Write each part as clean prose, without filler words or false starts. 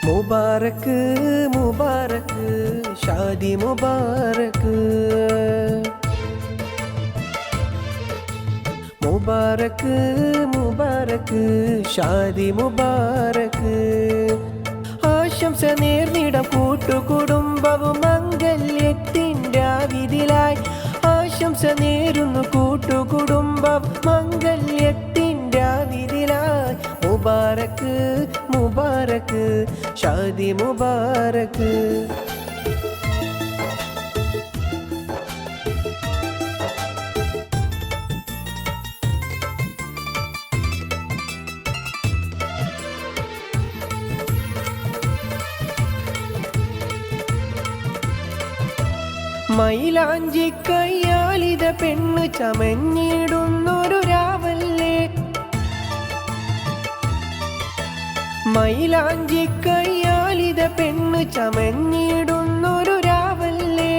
मुबारक मुबारक शादी मुबारक मुबारक मुबारक शादी मुबारक ആശംസ നേർന്നിടം കൂട്ടുകുടുംബവും മംഗല്യത്തിൻ്റെ വിധിലായി ആശംസ നേരുന്നു കൂട്ടുകുടുംബം മംഗല്യത്തിൻ്റെ വിധിലായി മുബാരക്ക് മുബാരക്ക് ഷാദി മുബാരക്ക് മൈലാഞ്ചി കയ്യാലിത പെണ്ണു ചമഞ്ഞിടുന്നൊരു രാവല്ലേ മൈലാഞ്ചി കയ്യാലിത പെണ്ണു ചമഞ്ഞിടുന്നൊരു രാവല്ലേ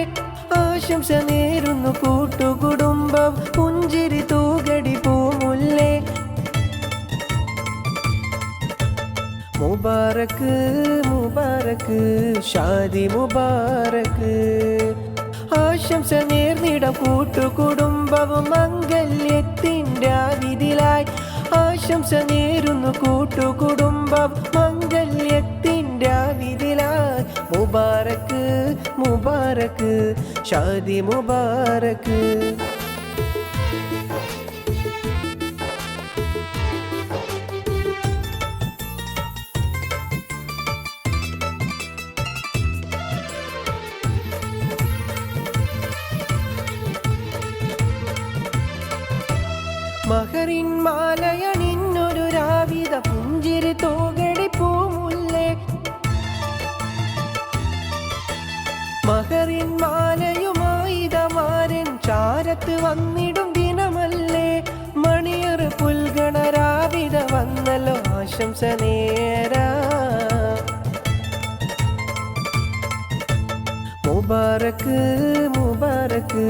ആശംസ നേരുന്നു കൂട്ടുകുടുംബം പുഞ്ചിരി തൂകടി പൂമുല്ലേ മുബാരക്ക് മുബാരക്ക് ഷാദി മുബാരക്ക് ആശംസ നേർന്നിടം കൂട്ടുകുടുംബവും മംഗല്യത്തിൻ്റെ വിധിലായി ആശംസ നേരുന്നു കൂട്ടുകുടുംബം മംഗല്യത്തിൻ്റെ വിധിലായി മുബാരക്ക് മുബാരക്ക് ഷാദി മുബാരക്ക് മഹറിൻ മാലയണിന്നൊരു രാവിത പുഞ്ചിരി തോകടി പൂമുല്ലേ മഹറിൻ മാലയുമായിതമാരൻ ചാരത്ത് വന്നിടും ദിനമല്ലേ മണിയർ പുൽഗണ രാവിത വന്നല്ലോ ആശംസ നേരാ മുബാരക്ക് മുബാരക്ക്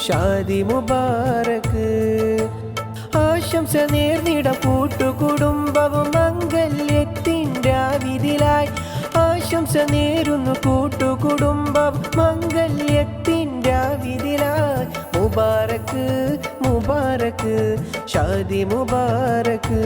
ഷാദി മുബാരക്ക് ആശംസ നേർന്നിടം കൂട്ടുകുടുംബവും മംഗല്യത്തിൻ്റെ വിധിലായി ആശംസ നേരുന്നു കൂട്ടുകുടുംബം മംഗല്യത്തിൻ്റെ വിധിലായി മുബാരക്ക് മുബാരക്ക് ഷാദി മുബാരക്ക്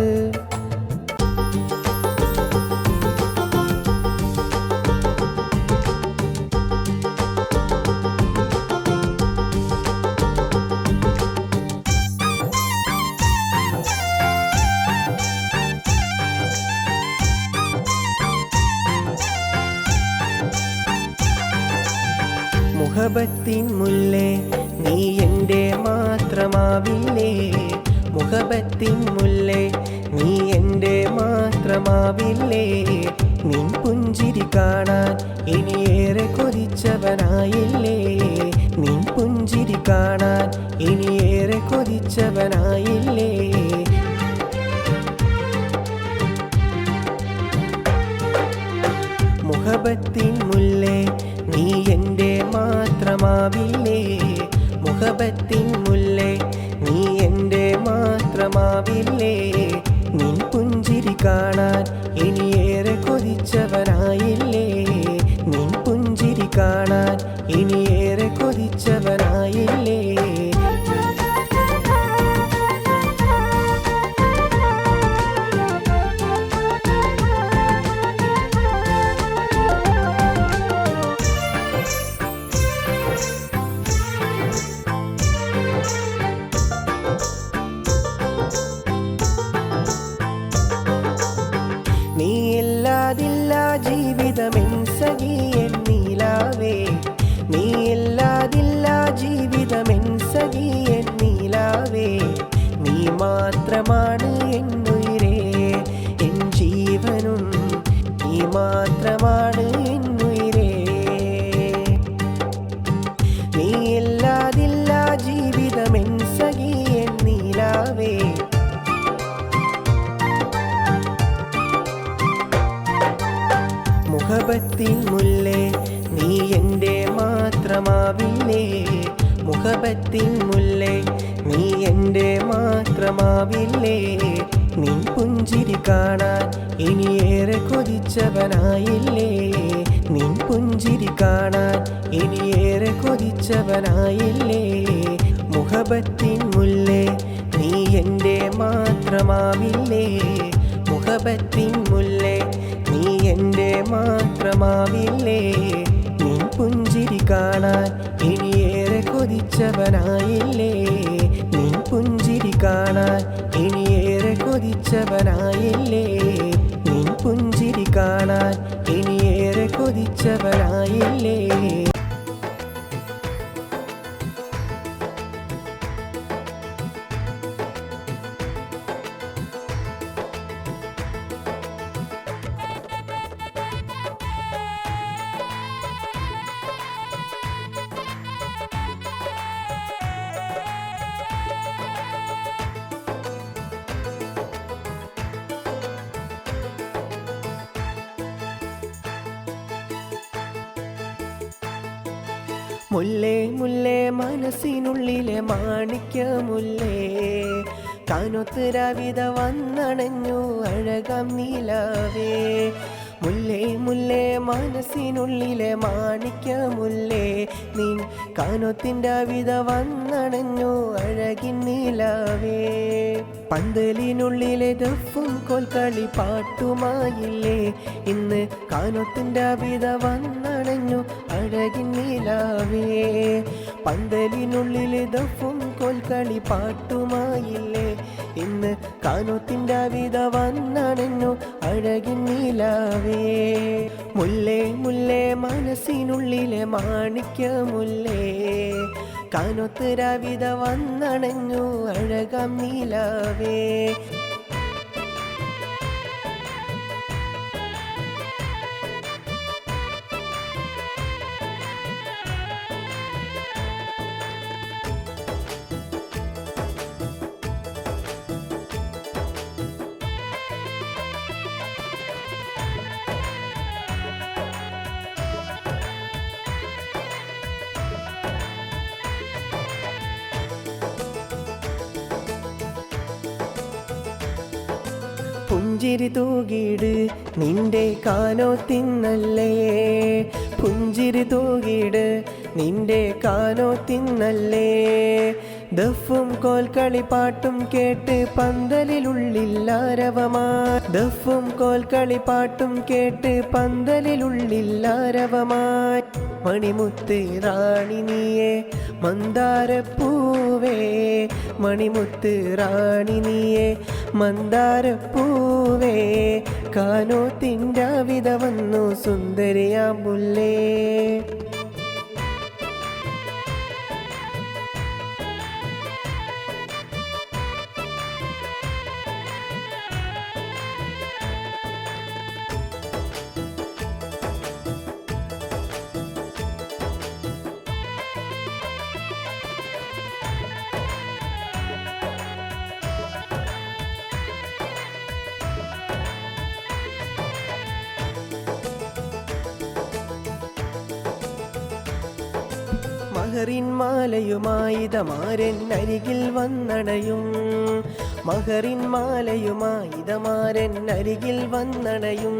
മുഹബത്തിൻ മുല്ലേ നീ എൻ്റെ മാത്രമാവില്ലേ മുഹബത്തിൻ മുല്ലേ നീ എൻ്റെ മാത്രമാവില്ലേ നിൻ പുഞ്ചിരി കാണാൻ ഇനിയേറെ കൊതിച്ചവനായില്ലേ നിൻ പുഞ്ചിരി കാണാൻ ഇനിയേറെ കൊതിച്ചവനായില്ലേ മുഹബത്തിൻ മുല്ലേ നീ എൻ്റെ മാത്രമാവില്ലേ മുഹബത്തിൻ മുല്ലേ നീ എൻ്റെ മാത്രമാവില്ലേ നിൻ പുഞ്ചിരി കാണാൻ ഇനിയേറെ കൊതിച്ചവനായില്ലേ നിൻ പുഞ്ചിരി കാണാൻ ഇനിയേറെ കൊതിച്ചവനായില്ലേ നീയില്ലാതില്ല ജീവിതമെൻ സഖി എൻ നീലാവേ നീയില്ലാതില്ല ജീവിതമെൻ സഖി എൻ നീലാവേ നീ മാത്രമാണ് എന്നുയിരേ എൻ ജീവനും നീ മാത്രമാണ് എന്നുയിരേ നീയില്ലാതില്ല ജീവിതമെൻ സഖി എൻ നീലാവേ മുഹബത്തിൻ മുല്ലേ നീ എൻ്റെ മാത്രമാവില്ലേ നിൻ പുഞ്ചിരി കാണാൻ ഇനിയേറെ കൊതിച്ചവനായില്ലേ നിൻ പുഞ്ചിരി കാണാൻ ഇനിയേറെ കൊതിച്ചവനായില്ലേ മുഹബത്തിൻ മുല്ലേ നീ എൻ്റെ മാത്രമാവില്ലേ മുഹബത്തിൻ മുല്ലേ നീ എൻ്റെ മാത്രമാവില്ലേ നിൻ പുഞ്ചിരി കാണാൻ ഇനിയേറെ കൊതിച്ചവനായില്ലേ നിൻ പുഞ്ചിരി കാണാൻ ഇനിയേറെ കൊതിച്ചവനായില്ലേ നിൻ പുഞ്ചിരി കാണാൻ ഇനിയേറെ കൊതിച്ചവനായില്ലേ മുല്ലേ മുല്ലേ മനസ്സിനുള്ളിലെ മാണിക്യമുല്ലേ കാനൊത്ത് രാവിത വന്നണഞ്ഞു അഴകാം നീലാവേ മുല്ലേ മുല്ലേ മനസ്സിനുള്ളിലെ മാണിക്യമുല്ലേ നിൻ കാനൊത്തിൻ്റെ വിധ വന്നണഞ്ഞു അഴകിൻ നീലാവേ പന്തലിനുള്ളിലെ ദഫും കോൽക്കളി പാട്ടുമായില്ലേ ഇന്ന് കാനൊത്തിൻ്റെ വിധ വന്നണഞ്ഞു അഴകിൻ നീലാവേ പന്തലിനുള്ളിലെ ദഫും കോൽക്കളി പാട്ടുമായില്ലേ ഇന്ന് കാനൊത്തിൻ്റെ വിധ വന്നണഞ്ഞു അഴകിൻ നീലാവേ മുല്ലേ മുല്ലേ മനസ്സിനുള്ളിലെ മാണിക്യമുല്ലേ കാനൊത്ത് രാവിത വന്നണഞ്ഞു അഴകാം നീലാവേ പുഞ്ചിരി തൂകിട് നിന്റെ കാനോത്തിന്നല്ലേ പുഞ്ചിരി തൂകിട് നിന്റെ കാനോത്തിന്നല്ലേ ദഫും കോൽക്കളി പാട്ടും കേട്ട് പന്തലിലുള്ളില്ലാരവമാ ദഫും കോൽക്കളി പാട്ടും കേട്ട് പന്തലിലുള്ളില്ലാരവമായി മണിമുത്ത് റാണി നീയെ മന്ദാരപ്പൂവേ മണിമുത്ത് റാണി നീയെ മന്ദാരപ്പൂവേ കാനോത്തിൻ്റെ വിധ വന്നു സുന്ദരിയാമ്പുല്ലേ മഹറിൻ മാലയുമായിതമാരൻ അരികിൽ വന്നണയും മഹറിൻ മാലയുമായിതമാരൻ അരികിൽ വന്നണയും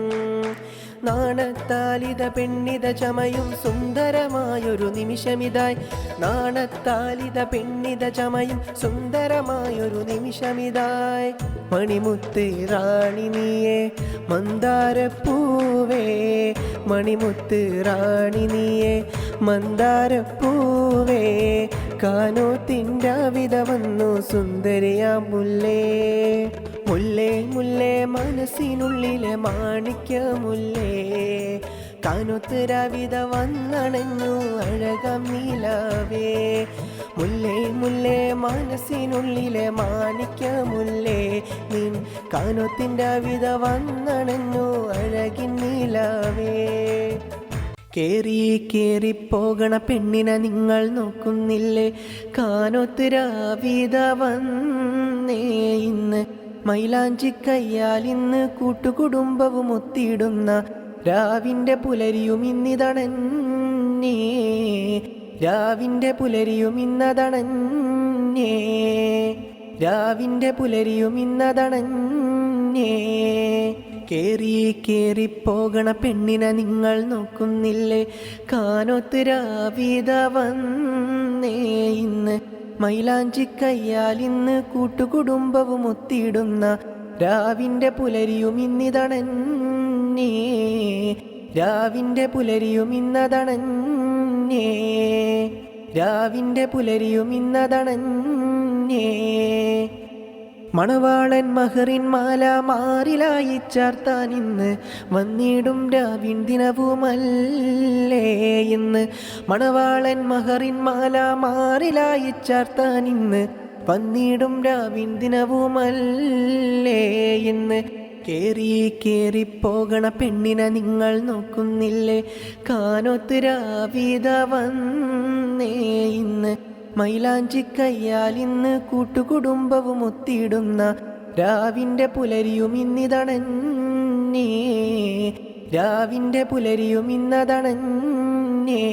നാണത്താലിത പെണ്ണിത ചമയും സുന്ദരമായൊരു നിമിഷമിതായി നാണത്താലിത പെണ്ണിത ചമയും സുന്ദരമായൊരു നിമിഷമിതായി മണിമുത്ത് റാണി നീയെ മന്ദാരപ്പൂവേ മണിമുത്ത് റാണി നീയെ മന്ദാരപ്പൂവേ കാനോത്തിൻ്റെ വിധ വന്നു സുന്ദരിയാമ്പുല്ലേ മുല്ലേ മുല്ലേ മനസ്സിനുള്ളിലെ മാണിക്യമുല്ലേ കാനൊത്ത് രാവിത വന്നണഞ്ഞു അഴകാം നീലാവേ മുല്ലേ മുല്ലേ മനസ്സിനുള്ളിലെ മാണിക്യമുല്ലേ നിൻ കാനൊത്തിൻ്റെ വിധ വന്നണഞ്ഞു അഴകിൻ നീലാവേ കേറി കേറിപ്പോകണ പെണ്ണിനെ നിങ്ങൾ നോക്കുന്നില്ലേ കാനൊത്ത് രാവിത വന്നേ ഇന്ന് മൈലാഞ്ചി കയ്യാൽ ഇന്ന് കൂട്ടുകുടുംബവും ഒത്തിടുന്ന രാവിൻ്റെ പുലരിയും ഇന്നിതണന്നേ രാവിൻ്റെ പുലരിയും ഇന്നതണഞ്ഞേ, രാവിൻ്റെ പുലരിയും ഇന്നതണഞ്ഞേ. കേറിപ്പോകണ പെണ്ണിനെ നിങ്ങൾ നോക്കുന്നില്ലേ, കാനോത്ത് രാവിത വന്നേ ഇന്ന്. മൈലാഞ്ചി കയ്യാൽ ഇന്ന് കൂട്ടുകുടുംബവും ഒത്തിടുന്ന രാവിൻ്റെ പുലരിയും ഇന്നിതണഞ്ഞേ, രാവിൻ്റെ പുലരിയും ഇന്നതണഞ്ഞേ, രാവിൻ്റെ പുലരിയും ഇന്നതണഞ്ഞേ. മണവാളൻ മഹറിൻ മാല മാറിലായി ചാർത്താൻ ഇന്ന് വന്നിടും രാവിൻ ദിനവുമല്ലേ ഇന്ന്. മണവാളൻ മഹറിൻ മാല മാറിലായി ചാർത്താൻ ഇന്ന് വന്നിടും രാവിൻ ദിനവുമല്ലേ ഇന്ന്. കേറിപ്പോകണ പെണ്ണിനെ നിങ്ങൾ നോക്കുന്നില്ലേ, കാനോത്ത് രാവിത വന്നേ ഇന്ന്. മൈലാഞ്ചി കയ്യാൽ ഇന്ന് കൂട്ടുകുടുംബവും ഒത്തിടുന്ന രാവിൻ്റെ പുലരിയും ഇന്നിതണഞ്ഞേ, രാവിൻ്റെ പുലരിയും ഇന്നതണഞ്ഞേ.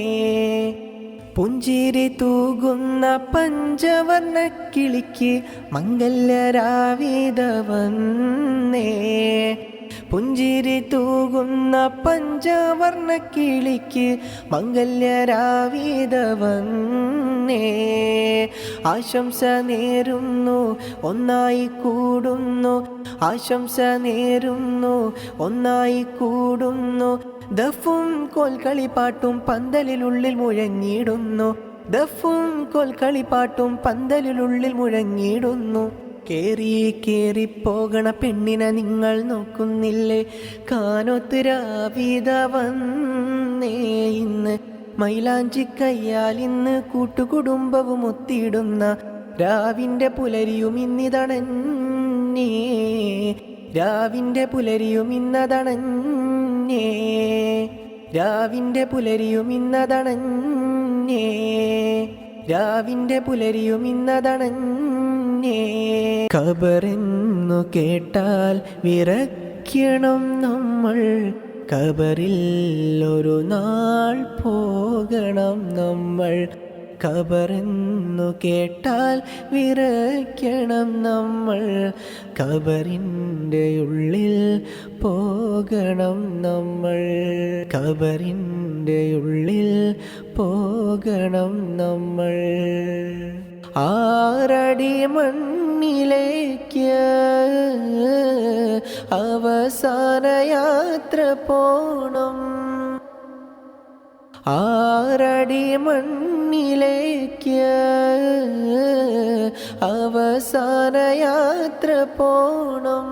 പുഞ്ചിരി തൂകുന്ന പഞ്ചവർണ്ണ കിളിക്ക് മംഗല്യരാവിത വന്നേ, പുഞ്ചിരി തൂകുന്ന പഞ്ചവർണ്ണ കിളിക്ക് മംഗല്യരാവിത വന്നേ. ആശംസ നേരുന്നു ഒന്നായി കൂടുന്നു, ആശംസ നേരുന്നു ഒന്നായി കൂടുന്നു. ദഫും കോൽക്കളിപ്പാട്ടും പന്തലിനുള്ളിൽ മുഴങ്ങിടുന്നു, ദഫും കോൽക്കളിപ്പാട്ടും പന്തലിനുള്ളിൽ മുഴങ്ങിടുന്നു. കേറിപ്പോകണ പെണ്ണിനെ നിങ്ങൾ നോക്കുന്നില്ലേ, കാനോത്ത് രാവിത വന്നേ ഇന്ന്. മൈലാഞ്ചി കയ്യാൽ ഇന്ന് കൂട്ടുകുടുംബവും ഒത്തിടുന്ന രാവിൻ്റെ പുലരിയും ഇന്നിതണഞ്ഞേ, രാവിൻ്റെ പുലരിയും ഇന്നതണഞ്ഞേ, രാവിൻ്റെ പുലരിയും ഇന്നതണഞ്ഞേ, രാവിൻ്റെ പുലരിയും ഇന്നതണഞ്ഞേ. ഖബറെന്നു കേട്ടാൽ വിറയ്ക്കണം നമ്മൾ, ഖബറിൽ ഒരു നാൾ പോകണം നമ്മൾ. ഖബറെന്നു കേട്ടാൽ വിറയ്ക്കണം നമ്മൾ, ഖബറിൻ്റെ ഉള്ളിൽ പോകണം നമ്മൾ, ഖബറിൻ്റെ ഉള്ളിൽ പോകണം നമ്മൾ. ആറടി മണ്ണിലേക്ക് അവസാന യാത്ര പോണം, ആറടി മണ്ണിലേക്ക് അവസാന യാത്ര പോണം.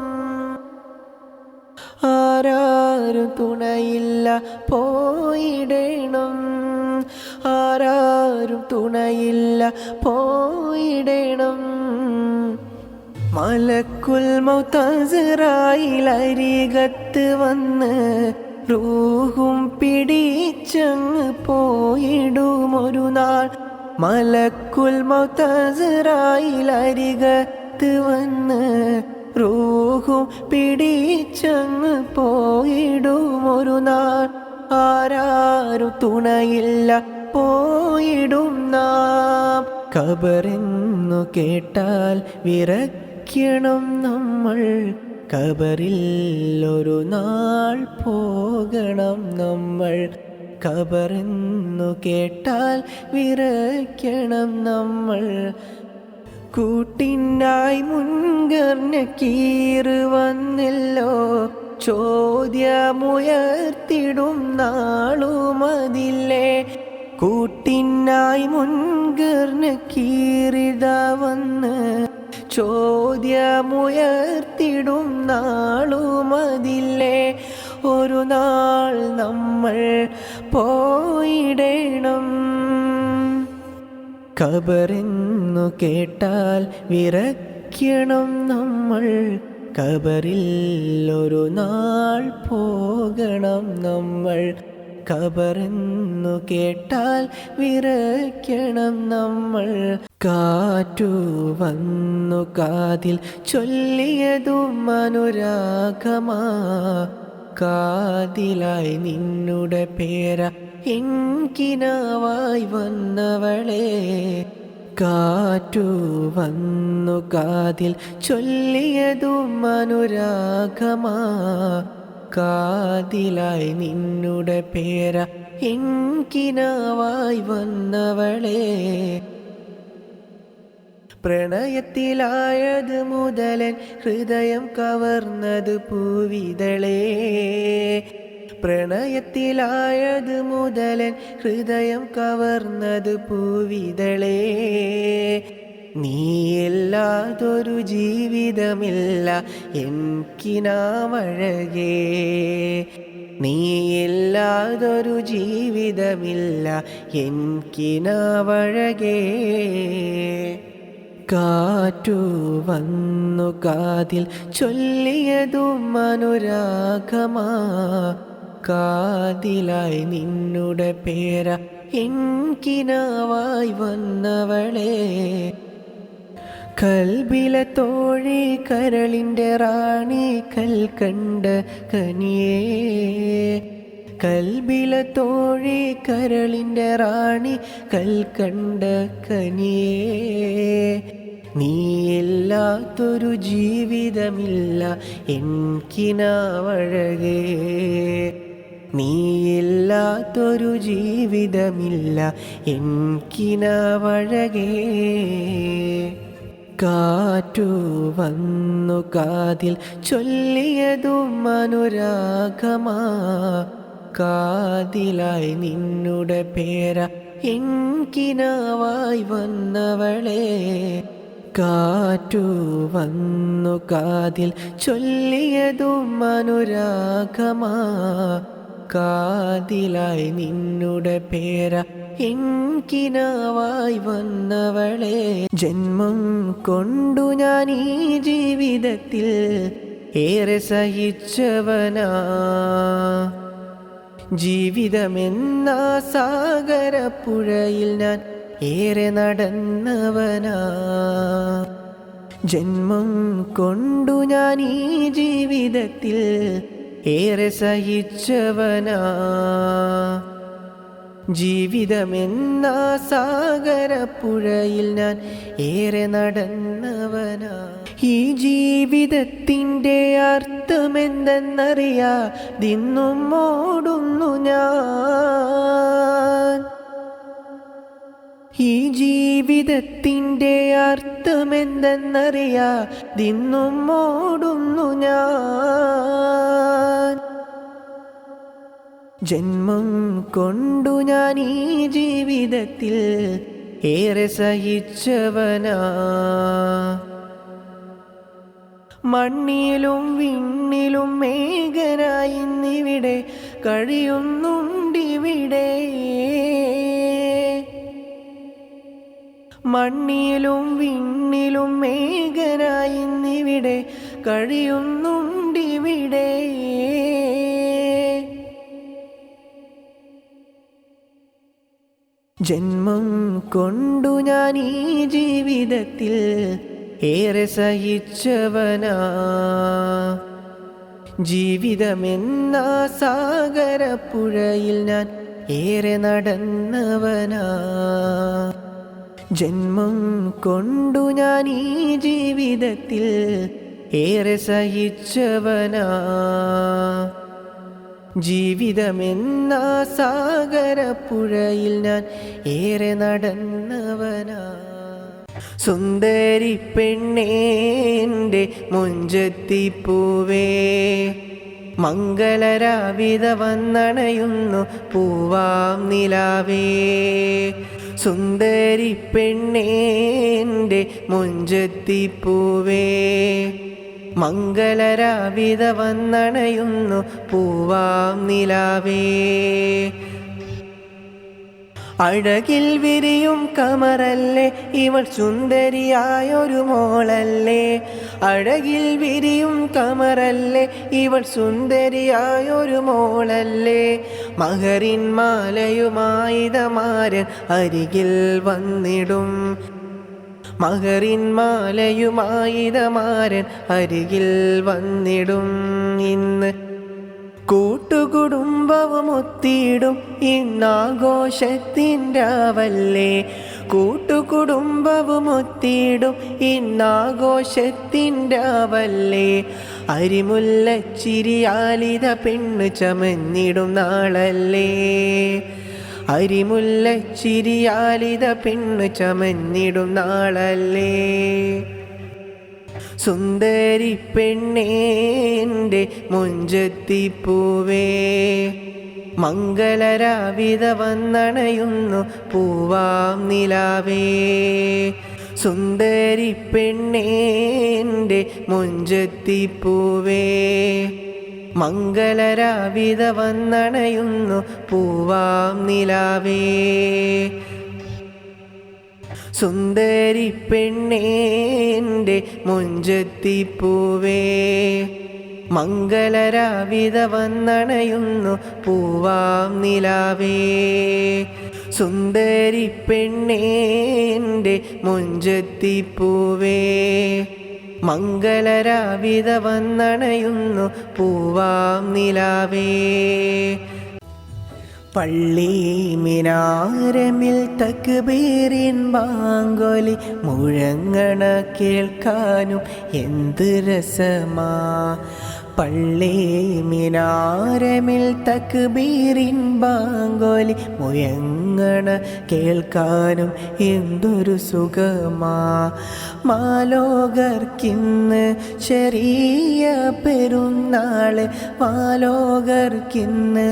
ആരാരും തുണയില്ല പോയിടണം, ആരാരും തുണയില്ല പോയിടണം. മലക്കുൽ മൗത്ത് അസ്റായീൽ അരികത്ത് വന്ന് റൂഹും പിടിച്ചങ്ങ് പോയിടുമൊരു നാൾ. മലക്കുൽ മൗത്ത് അസ്റായീൽ അരികത്ത് വന്ന് റൂഹും പിടിച്ചങ്ങ് പോയിടുമൊരു നാൾ. ആരാരും തുണയില്ല പോയിടും നാം. ഖബറെന്നു കേട്ടാൽ വിറയ്ക്കണം നമ്മൾ, ഖബറിൽ ഒരു നാൾ പോകണം നമ്മൾ. ഖബറെന്നു കേട്ടാൽ വിറയ്ക്കണം നമ്മൾ. കൂട്ടിനായി മുൻകർ നക്കീർ വന്നല്ലോ, ചോദ്യമുയർത്തിടും നാളുമതില്ലേ. കൂട്ടിനായി മുൻകർ നക്കീറിത വന്ന് ചോദ്യമുയർത്തിടും നാളുമതില്ലേ. ഒരു നാൾ നമ്മൾ പോയിടണം. ഖബറെന്നു കേട്ടാൽ വിറയ്ക്കണം നമ്മൾ, ഖബറിൽ ഒരു നാൾ പോകണം നമ്മൾ. ഖബറെന്നു കേട്ടാൽ വിറയ്ക്കണം നമ്മൾ. കാറ്റു വന്നു കാതിൽ ചൊല്ലിയതും അനുരാഗമാ, കാതിലായി നിന്നുടെ പേര എൻകിനാവായി വന്നവളെ. കാറ്റു വന്നു കാതിൽ ചൊല്ലിയതും അനുരാഗമാ, കാതിലായി നിന്നുടെ പേര എൻകിനാവായി വന്നവളെ. പ്രണയത്തിലായത് മുതലൻ ഹൃദയം കവർന്നത് പൂവിതളേ. പ്രണയത്തിലായത് മുതലൻ ഹൃദയം കവർന്നത് പൂവിതളേ. നീയില്ലാതൊരു ജീവിതമില്ല എനിക്കിനാവഴകേ. നീയില്ലാതൊരു ജീവിതമില്ല എനിക്കിനാവഴകേ. കാറ്റു വന്നു കാതിൽ ചൊല്ലിയതും അനുരാഗമാ, കാതിലായി നിന്നുടെ പേര എൻകിനാവായി വന്നവളെ. കൽബിലെ തോഴി കരളിൻ്റെ റാണി കൽക്കണ്ട കനിയേ. കൽബിലെ തോഴി കരളിൻ്റെ റാണി കൽക്കണ്ട കനിയേ. നീയില്ലാത്തൊരു ജീവിതമില്ല എനിക്കിനാവഴകേ. നീയില്ലാത്തൊരു ജീവിതമില്ല എനിക്കിനാവഴകേ. കാറ്റു വന്നു കാതിൽ ചൊല്ലിയതും അനുരാഗമാ, കാതിലായി നിന്നുടെ പേര എൻകിനാവായി വന്നവളെ. കാറ്റു വന്നു കാതിൽ ചൊല്ലിയതും അനുരാഗമാ, കാതിലായി നിന്നുടെ പേര എൻകിനാവായി വന്നവളെ. ജന്മം കൊണ്ടു ഞാൻ ഈ ജീവിതത്തിൽ ഏറെ സഹിച്ചവനാ, ജീവിതമെന്ന സാഗരപ്പുഴയിൽ ഞാൻ ഏറെ നടന്നവനാ. ജന്മം കൊണ്ടു ഞാൻ ഈ ജീവിതത്തിൽ ഏറെ സഹിച്ചവനാ, ജീവിതമെന്ന സാഗരപ്പുഴയിൽ ഞാൻ ഏറെ നടന്നവനാ. ഈ ജീവിതത്തിൻ്റെ അർത്ഥമെന്തെന്നറിയാതിന്നും ഓടുന്നു ഞാൻ. ഈ ജീവിതത്തിൻ്റെ അർത്ഥമെന്തെന്നറിയാതിന്നും ഓടുന്നു ഞാൻ. ജന്മം കൊണ്ടു ഞാൻ ഈ ജീവിതത്തിൽ ഏറെ സഹിച്ചവനാ. മണ്ണിലും വിണ്ണിലും മേഘനായി ഇന്നിവിടെ കഴിയുന്നുണ്ടിവിടെ. മണ്ണിലും വിണ്ണിലും മേഘനായി ഇന്നിവിടെ കഴിയുന്നുണ്ടിവിടെ. ജന്മം കൊണ്ടു ഞാൻ ഈ ജീവിതത്തിൽ ഏറെ സഹിച്ചവനാ, ജീവിതമെന്ന സാഗരപ്പുഴയിൽ ഞാൻ ഏറെ നടന്നവനാ. ജന്മം കൊണ്ടു ഞാൻ ഈ ജീവിതത്തിൽ ഏറെ സഹിച്ചവനാ, ജീവിതമെന്ന സാഗരപ്പുഴയിൽ ഞാൻ ഏറെ നടന്നവനാ. സുന്ദരി പെണ്ണേൻ്റെ മുഞ്ചത്തിപ്പൂവേ, മംഗളരാവിത വന്നണയുന്നു പൂവാം നിലാവേ. സുന്ദരി പെണ്ണേൻ്റെ മുഞ്ചത്തിപ്പൂവേ, മംഗളരാവിത വന്നണയുന്നു പൂവാം നിലാവേ. അഴകിൽ വിരിയും കമറല്ലേ ഇവൾ സുന്ദരിയായൊരു മോളല്ലേ. അഴകിൽ വിരിയും കമറല്ലേ ഇവൾ സുന്ദരിയായൊരു മോളല്ലേ. മഹറിൻ മാലയുമായിതമാരൻ അരികിൽ വന്നിടും. മഹറിൻ മാലയുമായിതമാരൻ അരികിൽ വന്നിടും. ഇന്ന് കൂട്ടുകുടുംബവും ഒത്തിടും ഇന്നാഘോഷത്തിൻ്റെവല്ലേ. കൂട്ടുകുടുംബവും ഒത്തിടും ഇന്നാഘോഷത്തിൻ്റെവല്ലേ. അരിമുല്ലച്ചിരിയാലിത പെണ്ണ് ചമഞ്ഞിടും നാളല്ലേ. അരിമുല്ലച്ചിരിയാലിത പെണ്ണ് ചമഞ്ഞിടും നാളല്ലേ. സുന്ദരി പെണ്ണേൻ്റെ മുഞ്ചത്തിപ്പൂവേ, മംഗളരാവിത വന്നണയുന്നു പൂവാം നിലാവേ. സുന്ദരി പെണ്ണേൻ്റെ മുഞ്ചത്തിപ്പൂവേ, മംഗളരാവിത വന്നണയുന്നു പൂവാം നിലാവേ. സുന്ദരി പെണ്ണേൻ്റെ മുഞ്ചത്തിപ്പൂവേ, മംഗളരാവിത വന്നണയുന്നു പൂവാം നിലാവേ. സുന്ദരി പെണ്ണേൻ്റെ മുഞ്ചത്തിപ്പൂവേ, മംഗളരാവിത വന്നണയുന്നു പൂവാം നിലാവേ. പള്ളി മിനാരമിൽ തക്ബീറിൻ ബാങ്കൊലി മുഴങ്ങണ കേൾക്കാനും എന്ത് രസമാ. പള്ളി മിനാരമിൽ തക്ബീറിൻ ബാങ്കൊലി മുഴങ്ങണ കേൾക്കാനും എന്തൊരു സുഖമാ. മാലോകർക്കിന്ന് ചെറിയ പെരുന്നാള്, മാലോകർക്കിന്ന്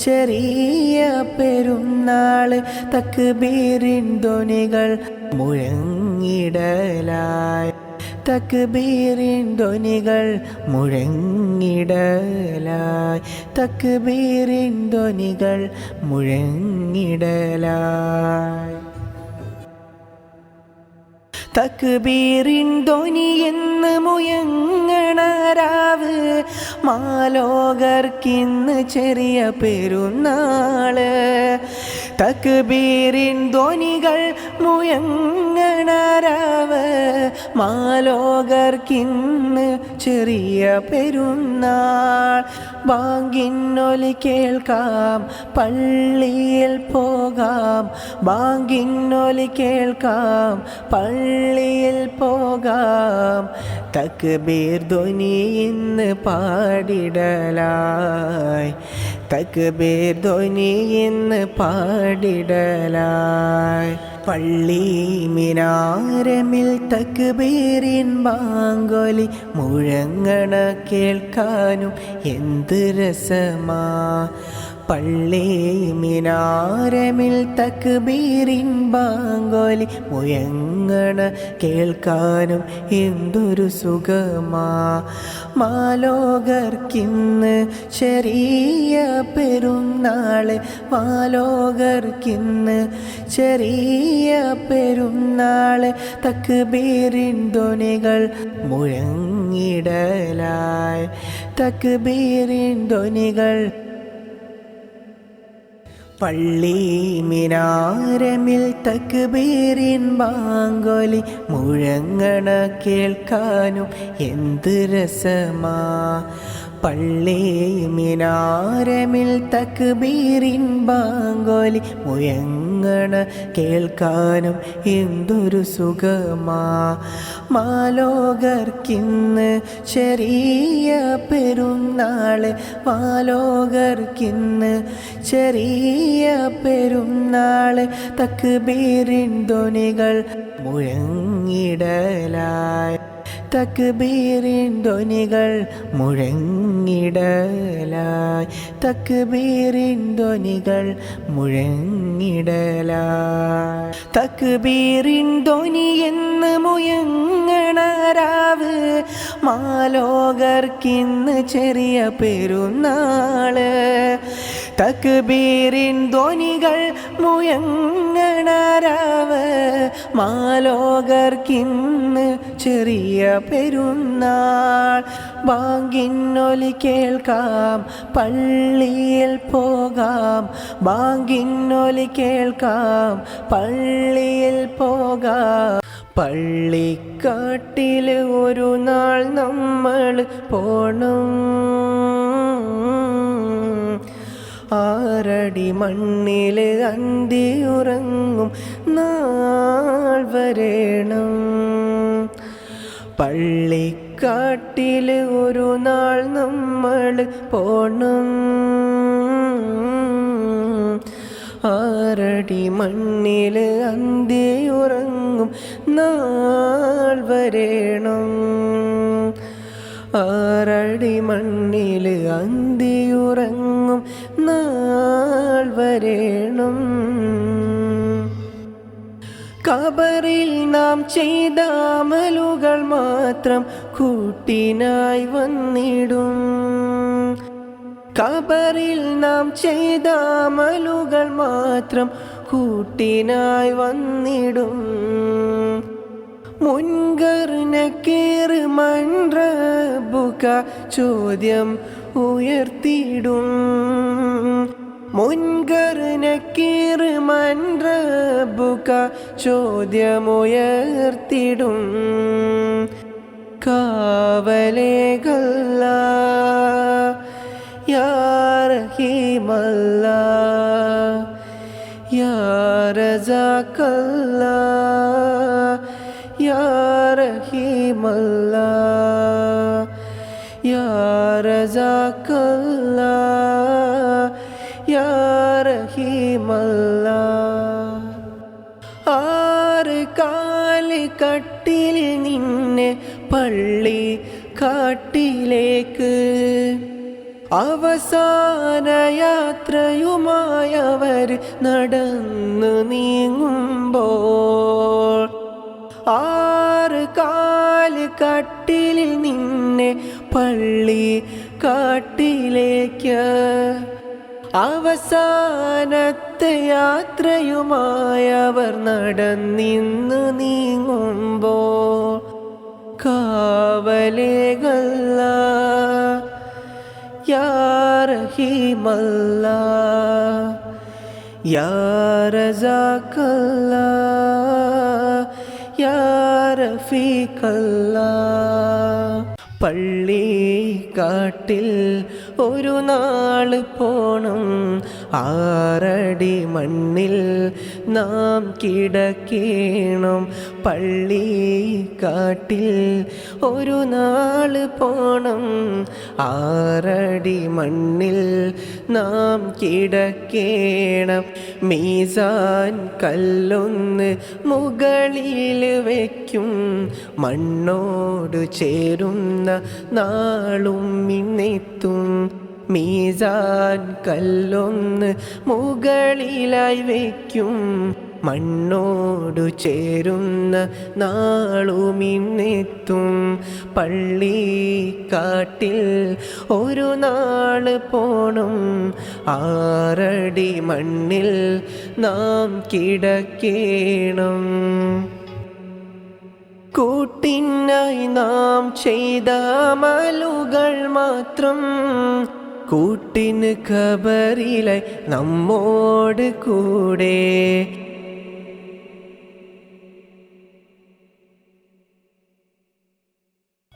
ചെറിയ പെരുന്നാള്. തക്ബീറിൻ ധ്വനികൾ മുഴങ്ങിടലായി, തക്ബീറിൻ ധ്വനികൾ മുഴങ്ങിടലായി, തക്ബീറിൻ ധ്വനികൾ മുഴങ്ങിടലായി. തക്ബീറിൻ ധ്വനി എന്ന് മുഴങ്ങണ രാവ്, മാലോകർക്കിന്ന് ചെറിയ പെരുന്നാള്. തക്ബീറിൻ ധ്വനികൾ മുഴങ്ങണ രാവ്, മാലോകർക്കിന്ന് ചെറിയ പെരുന്നാൾ. ബാങ്കിന്നൊലി കേൾക്കാം, പള്ളിയിൽ പോകാം. ബാങ്കിന്നൊലി കേൾക്കാം, പള്ളിയിൽ പോകാം. തക്ബീർ ധ്വനി ഇന്ന് പാടിടലായി, തക്ബീർ ധ്വനി ഇന്ന് പാടിടലായി. പള്ളി മിനാരമിൽ തക്ബീറിൻ ബാങ്കൊലി മുഴങ്ങണ കേൾക്കാനും എന്ത് രസമാ. പള്ളി മിനാരമിൽ തക്ബീറിൻ ബാങ്കൊലി മുഴങ്ങണ കേൾക്കാനും എന്തൊരു സുഖമാ. മാലോകർക്കിന്ന് ചെറിയ പെരുന്നാള്, മാലോകർക്കിന്ന് ചെറിയ പെരുന്നാള്. തക്ബീറിൻ ധ്വനികൾ മുഴങ്ങിടലായി, തക്ബീറിൻ ധ്വനികൾ. പള്ളി മിനാരമിൽ തക്ബീറിൻ ബാങ്കൊലി മുഴങ്ങണ കേൾക്കാനും എന്ത് രസമാ. പള്ളി മിനാരമിൽ തക്ബീറിൻ ബാങ്കൊലി മുഴങ്ങണ കേൾക്കാനും എന്തൊരു സുഖമാ. മാലോകർക്കിന്ന് ചെറിയ പെരുന്നാള്, മാലോകർക്കിന്ന് ചെറിയ പെരുന്നാള്. തക്ബീറിൻ ധ്വനികൾ മുഴങ്ങിടലായി, തക്ബീറിൻ ധ്വനികൾ മുഴങ്ങിടലായി, തക്ബീറിൻ ധ്വനികൾ മുഴങ്ങിടലായി. തക്ബീറിൻ ധ്വനി എന്ന് മുഴങ്ങണ രാവ്, മാലോകർക്കിന്ന് ചെറിയ പെരുന്നാള്. തക്ബീറിൻ ധ്വനികൾ മുഴങ്ങണ രാവ്, മാലോകർക്കിന്ന് ചെറിയ പെരുന്നാൾ. ബാങ്കിന്നൊലി കേൾക്കാം, പള്ളിയിൽ പോകാം. ബാങ്കിന്നൊലി കേൾക്കാം, പള്ളിയിൽ പോകാം. പള്ളിക്കാട്ടിൽ ഒരു നാൾ നമ്മൾ പോണം. ആറടി മണ്ണിൽ അന്തിയുറങ്ങും നാൾ വരേണം. പള്ളിക്കാട്ടിൽ ഒരു നാൾ നമ്മൾ പോണം. ആറടി മണ്ണിൽ അന്തിയുറങ്ങും നാൾ വരേണം. ആറടി മണ്ണിൽ അന്തിയുറങ്ങും നാൾ വരേണം. ഖബറിൽ നാം ചെയ്ത അമലുകൾ മാത്രം കൂട്ടിനായി വന്നിടും. ഖബറിൽ നാം ചെയ്ത അമലുകൾ മാത്രം കൂട്ടിനായി വന്നിടും. മുൻകർ നക്കീർ മൻ റബ്ബുക ചോദ്യം ഉയർത്തിയിടും. മുൻകർ നക്കീർ മൻ റബ്ബുക ചോദ്യമുയർത്തിടും. കാവലേകല്ലാ യാ റഹീമല്ലാ യാ റസാഖല്ലാ യാ റഹീമല്ലാ യാ റസാഖല്ലാ യാ റഹീമല്ലാ. ആറ് കാല് കട്ടിൽ നിന്നെ പള്ളി കാട്ടിലേക്ക് അവസാന യാത്രയുമായവർ നടന്നു നീങ്ങുമ്പോൾ, ആറ് കാല് കട്ടിലിൽ നിന്നെ പള്ളി കാട്ടിലേക്ക് അവസാനത്തെ യാത്രയുമായവർ നടന്നിന്നു നീങ്ങുമ്പോൾ, കാവലേകല്ലാ യാ റഹീമല്ലാ യാ റസാഖല്ലാ യാ റഫീഖല്ലാ. പള്ളിക്കാട്ടിൽ ഒരു നാള് പോണം. ആറടി മണ്ണിൽ നാം കിടക്കേണം. പള്ളിക്കാട്ടിൽ ഒരു നാള് പോണം. ആറടി മണ്ണിൽ നാം കിടക്കേണം. മീസാൻ കല്ലൊന്ന് മുകളിൽ വയ്ക്കും. മണ്ണോട് ചേരുന്ന നാളും ഇന്നെത്തും. മീസാൻ കല്ലൊന്ന് മുകളിലായി വയ്ക്കും. മണ്ണോടു ചേരുന്ന നാളും ഇന്നെത്തും. പള്ളിക്കാട്ടിൽ ഒരു നാള് പോണം. ആറടി മണ്ണിൽ നാം കിടക്കേണം. കൂട്ടിനായി നാം ചെയ്ത അമലുകൾ മാത്രം കൂട്ടിന് ഖബറിലായി നമ്മോട് കൂടെ.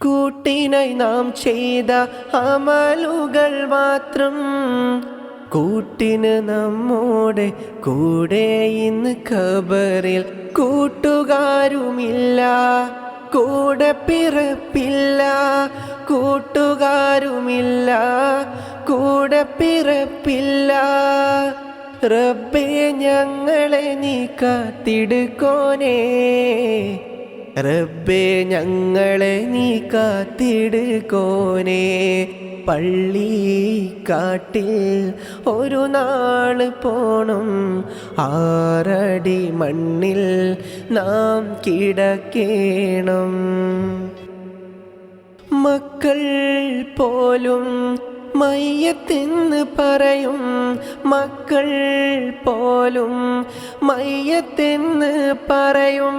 കൂട്ടിനായി നാം ചെയ്ത അമലുകൾ മാത്രം കൂട്ടിന് നമ്മോട് കൂടെ. ഇന്ന് ഖബറിൽ കൂട്ടുകാരുമില്ല, കൂടെ പിറപ്പില്ല. കൂട്ടുകാരുമില്ല, കൂടെ പിറപ്പില്ല. റബ്ബേ ഞങ്ങളെ നീ കാത്തിടുക്കോനേ. റബ്ബേ ഞങ്ങളെ നീ കാത്തിടുക്കോനേ. പള്ളിക്കാട്ടിൽ ഒരു നാള് പോണം. ആറടി മണ്ണിൽ നാം കിടക്കേണം. മക്കൾ പോലും മയ്യത്തെന്ന് പറയും. മക്കൾ പോലും മയ്യത്തെന്ന് പറയും.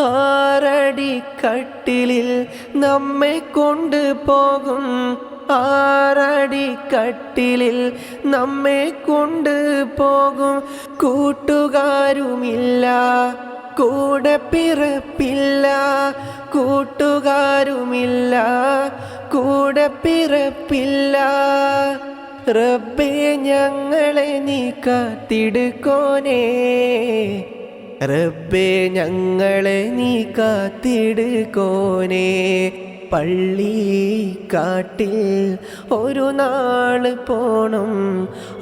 ആറടി കട്ടിലിൽ നമ്മെ കൊണ്ടുപോകും. ആറടി കട്ടിലിൽ നമ്മെ കൊണ്ടുപോകും. കൂട്ടുകാരുമില്ല, കൂടെ പിറപ്പില്ല കൂട്ടുകാരുമില്ല കൂടെ പിറപ്പില്ല. റബ്ബേ ഞങ്ങളെ നീ കാത്തിടുക്കോനേ, റബ്ബേ ഞങ്ങളെ നീ കാത്തിടുക്കോനേ. പള്ളിക്കാട്ടിൽ ഒരു നാള് പോണം,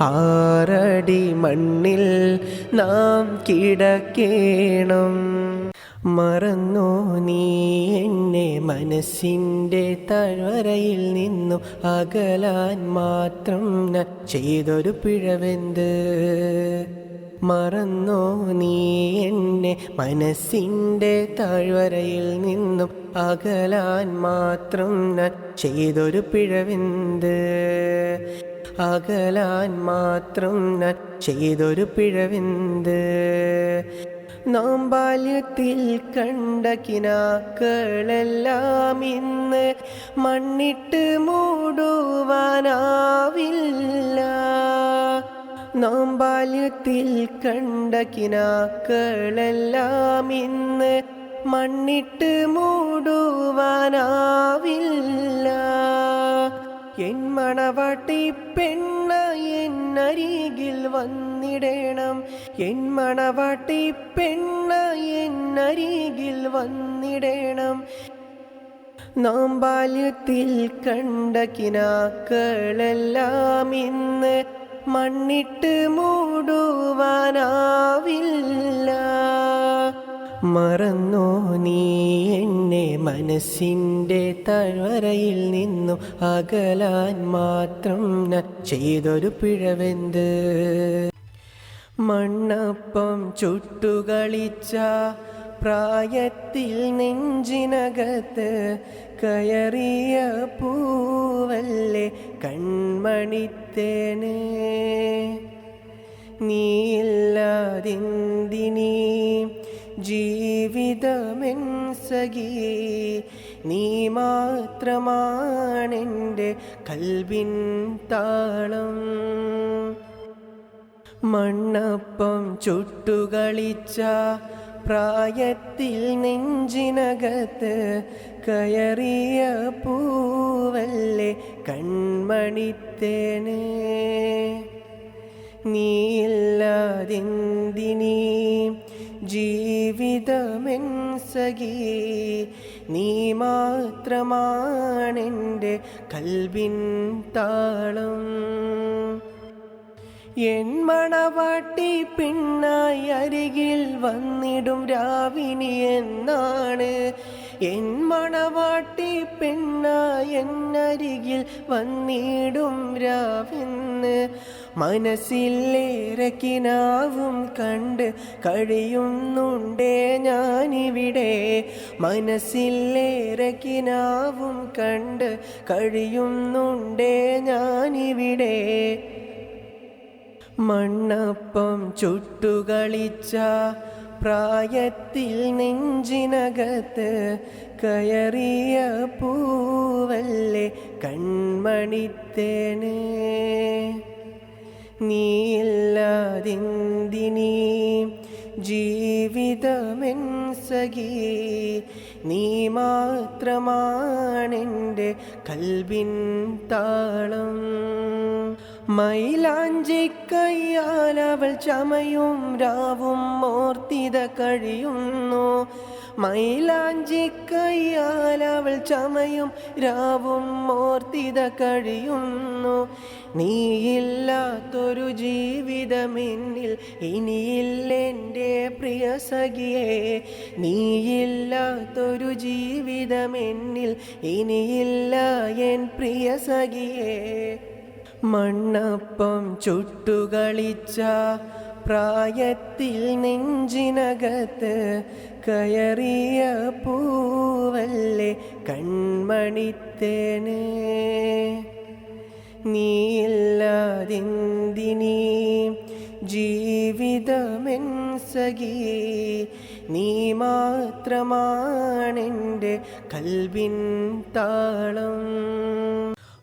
6 അടി മണ്ണിൽ നാം കിടക്കേണം. മറന്നോ നീ എന്നെ മനസ്സിൻ്റെ താഴ്വരയിൽ നിന്നും അകലാൻ മാത്രം ഞാൻ ചെയ്തൊരു പിഴവെന്ത്? മറന്നോ നീ എന്നെ മനസ്സിൻ്റെ താഴ്വരയിൽ നിന്നും അകലാൻ മാത്രം ഞാൻ ചെയ്തൊരു പിഴവെന്ത്? അകലാൻ മാത്രം ഞാൻ ചെയ്തൊരു പിഴവെന്ത്? നാം ബാല്യത്തിൽ കണ്ട കിനാക്കളെല്ലാം ഇന്ന് മണ്ണിട്ട് മൂടുവാനാവില്ല. നാം ബാല്യത്തിൽ കണ്ട കിനാക്കളെല്ലാം ഇന്ന് മണ്ണിട്ട് മൂടുവാനാവില്ല. എൻ മണവാട്ടി പെണ്ണ എന്നരികിൽ വന്നിടണം, എൻ മണവാട്ടി പെണ്ണ എന്നരികിൽ വന്നിടണം. നാം ബാല്യത്തിൽ കണ്ട കിനാക്കളെല്ലാം ഇന്ന് മണ്ണിട്ട് മൂടുവാനാവില്ല. മറന്നോ നീ എന്നെ മനസ്സിൻ്റെ താഴ്വരയിൽ നിന്നും അകലാൻ മാത്രം ഞാൻ ചെയ്തൊരു പിഴവെന്ത്? മണ്ണപ്പം ചുട്ടുകളിച്ച പ്രായത്തിൽ നെഞ്ചിനകത്ത് കയറിയ പൂവല്ലേ കൺമണിത്തേനെ. നീയില്ലാതെന്തിനീ ജീവിതമെൻ സഖി, നീ മാത്രമാണെൻ്റെ കൽബിൻ താളം. മണ്ണപ്പം ചുട്ടുകളിച്ച പ്രായത്തിൽ നെഞ്ചിനകത്ത് കയറിയ പൂവല്ലേ കൺമണിത്തേനെ. നീയില്ലാതെന്തിനീ ജീവിതമെൻ സഖി, നീ മാത്രമാണെൻ്റെ കൽബിൻ താളം. എൻ മണവാട്ടി പെണ്ണായി അരികിൽ വന്നിടും രാവിനി എന്നാണ്. എൻ മണവാട്ടി പെണ്ണായി എന്നരികിൽ വന്നിടും രാവെന്ന് മനസ്സിലേറെ കിനാവും കണ്ട് കഴിയുന്നുണ്ടേ ഞാനിവിടെ. മനസ്സിലേറെ കിനാവും കണ്ട് കഴിയുന്നുണ്ടേ ഞാനിവിടെ. മണ്ണപ്പം ചുട്ടുകളിച്ച പ്രായത്തിൽ നെഞ്ചിനകത്ത് കയറിയ പൂവല്ലേ കൺമണിത്തേനെ. നീയില്ലാതെന്തിനീ ജീവിതമെൻ സഖി, നീ മാത്രമാണെൻ്റെ കൽബിൻ താളം. മൈലാഞ്ചി കയ്യാൽ അവൾ ചമയും രാവും ഓർത്തിത കഴിയുന്നു. മൈലാഞ്ചി കയ്യാൽ അവൾ ചമയും രാവും ഓർത്തിത കഴിയുന്നു. നീയില്ലാത്തൊരു ജീവിതമെന്നിൽ ഇനിയില്ലെൻ്റെ പ്രിയ സഖിയേ. നീയില്ലാത്തൊരു ജീവിതമെന്നിൽ ഇനിയില്ല എൻ പ്രിയ സഖിയേ. മണ്ണപ്പം ചുട്ടുകളിച്ച പ്രായത്തിൽ നെഞ്ചിനകത്ത് കയറിയ പൂവല്ലേ കൺമണിത്തേനെ. നീയില്ലാതെന്തിനീ ജീവിതമെൻ സഖി, നീ മാത്രമാണെൻ്റെ കൽബിൻ താളം.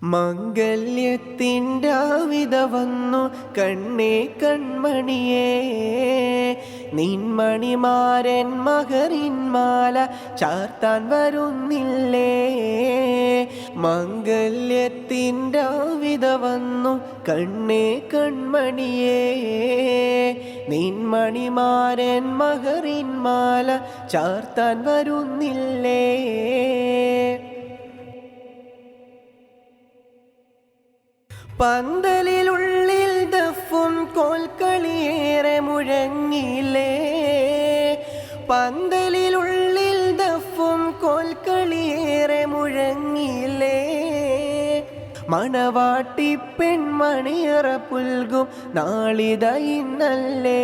മംഗല്യത്തിൻ്റെ വിധ വന്നു കണ്ണേ കൺമണിയേ, നിൻമണിമാരൻ മകരിന്മാല ചാർത്താൻ വരുന്നില്ലേ. മംഗല്യത്തിൻ്റെ വിധ വന്നു കണ്ണേ കൺമണിയേ, നിൻമണിമാരൻ മകരിന്മാല ചാർത്താൻ വരുന്നില്ലേ. പന്തലിനുള്ളിൽ ദഫും കോൽക്കളിയേറെ മുഴങ്ങിയില്ലേ, പന്തലിനുള്ളിൽ ദഫും കോൽക്കളിയേറെ മുഴങ്ങിയില്ലേ. മണവാട്ടി പെൺമണിയറ പുൽകും നാളിത ഇന്നല്ലേ,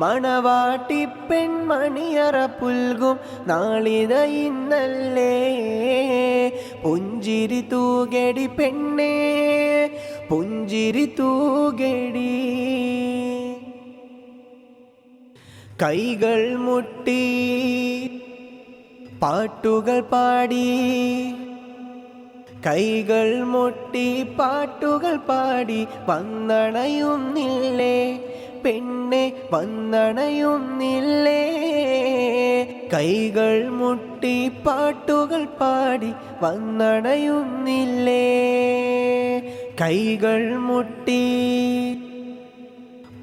മണവാട്ടി പെൺമണിയറ പുൽകും നാളിത ഇന്നല്ലേ. പുഞ്ചിരി തൂകടി പെണ്ണേ പുഞ്ചിരി തൂകടി, കൈകൾ മുട്ടി പാട്ടുകൾ പാടി, കൈകൾ മുട്ടി പാട്ടുകൾ പാടി വന്നണയുന്നില്ലേ പെണ്ണെ വന്നണയുന്നില്ലേ. കൈകൾ മുട്ടി പാട്ടുകൾ പാടി വന്നണയുന്നില്ലേ, കൈകൾ മുട്ടി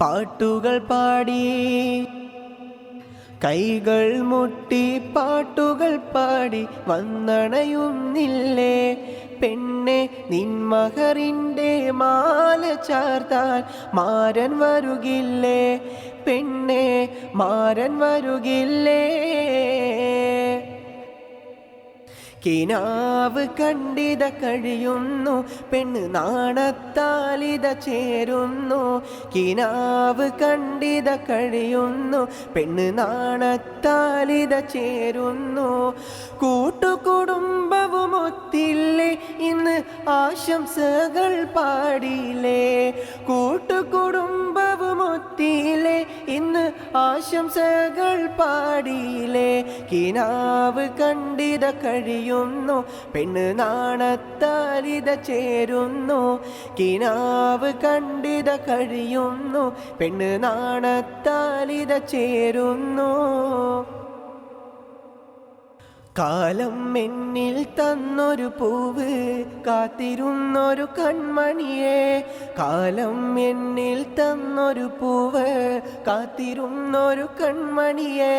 പാട്ടുകൾ പാടി, കൈകൾ മുട്ടി പാട്ടുകൾ പാടി വന്നണയുന്നില്ലേ. പെണ്ണെ നിൻമകരിൻ്റെ മാല ചാർത്താൻ മാരൻ വരുകില്ലേ, പെണ്ണെ മാരൻ വരുകില്ലേ. കിനാവ് കണ്ടിത കഴിയുന്നു പെണ്ണ് നാണത്താലിത ചേരുന്നു, കിനാവ് കണ്ടിത കഴിയുന്നു പെണ്ണ് നാണത്താലിത ചേരുന്നു. കൂട്ടുകുടുംബവും ഒത്തില്ലേ ഇന്ന് ആശംസകൾ പാടിയില്ലേ, കൂട്ടുകുടുംബവും ഒത്തില്ലേ ഇന്ന് ആശംസകൾ പാടിയില്ലേ. കിനാവ് കണ്ടിത കഴിയുന്നു പെണ്ണ് നാണത്താലിത ചേരുന്നു, കിനാവ് കണ്ടിത കഴിയുന്നു പെണ്ണ് നാണത്താലിത ചേരുന്നു. കാലം എന്നിൽ തന്നൊരു പൂവ് കാത്തിരുന്നൊരു കൺമണിയെ, കാലം എന്നിൽ തന്നൊരു പൂവ് കാത്തിരുന്നൊരു കൺമണിയെ.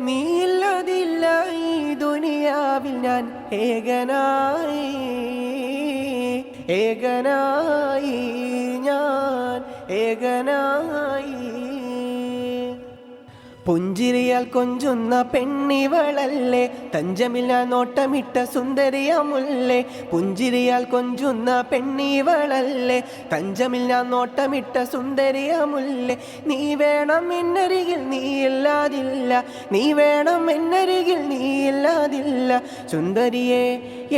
നീയില്ലതില്ല ഈ ദുനിയാവിൽ ഞാൻ ഏകനായി, ഏകനായി ഞാൻ ഏകനായി. പുഞ്ചിരിയാൽ കൊഞ്ചുന്ന പെണ്ണിവളല്ലേ തഞ്ചമില്ല നോട്ടമിട്ട സുന്ദരിയമുല്ലേ, പുഞ്ചിരിയാൽ കൊഞ്ചുന്ന പെണ്ണിവളല്ലേ തഞ്ചമില്ല നോട്ടമിട്ട സുന്ദരിയമുല്ലേ. നീ വേണം എന്നരികിൽ നീയില്ലാതില്ല, നീ വേണം എന്നരികിൽ നീയില്ലാതില്ല. സുന്ദരിയേ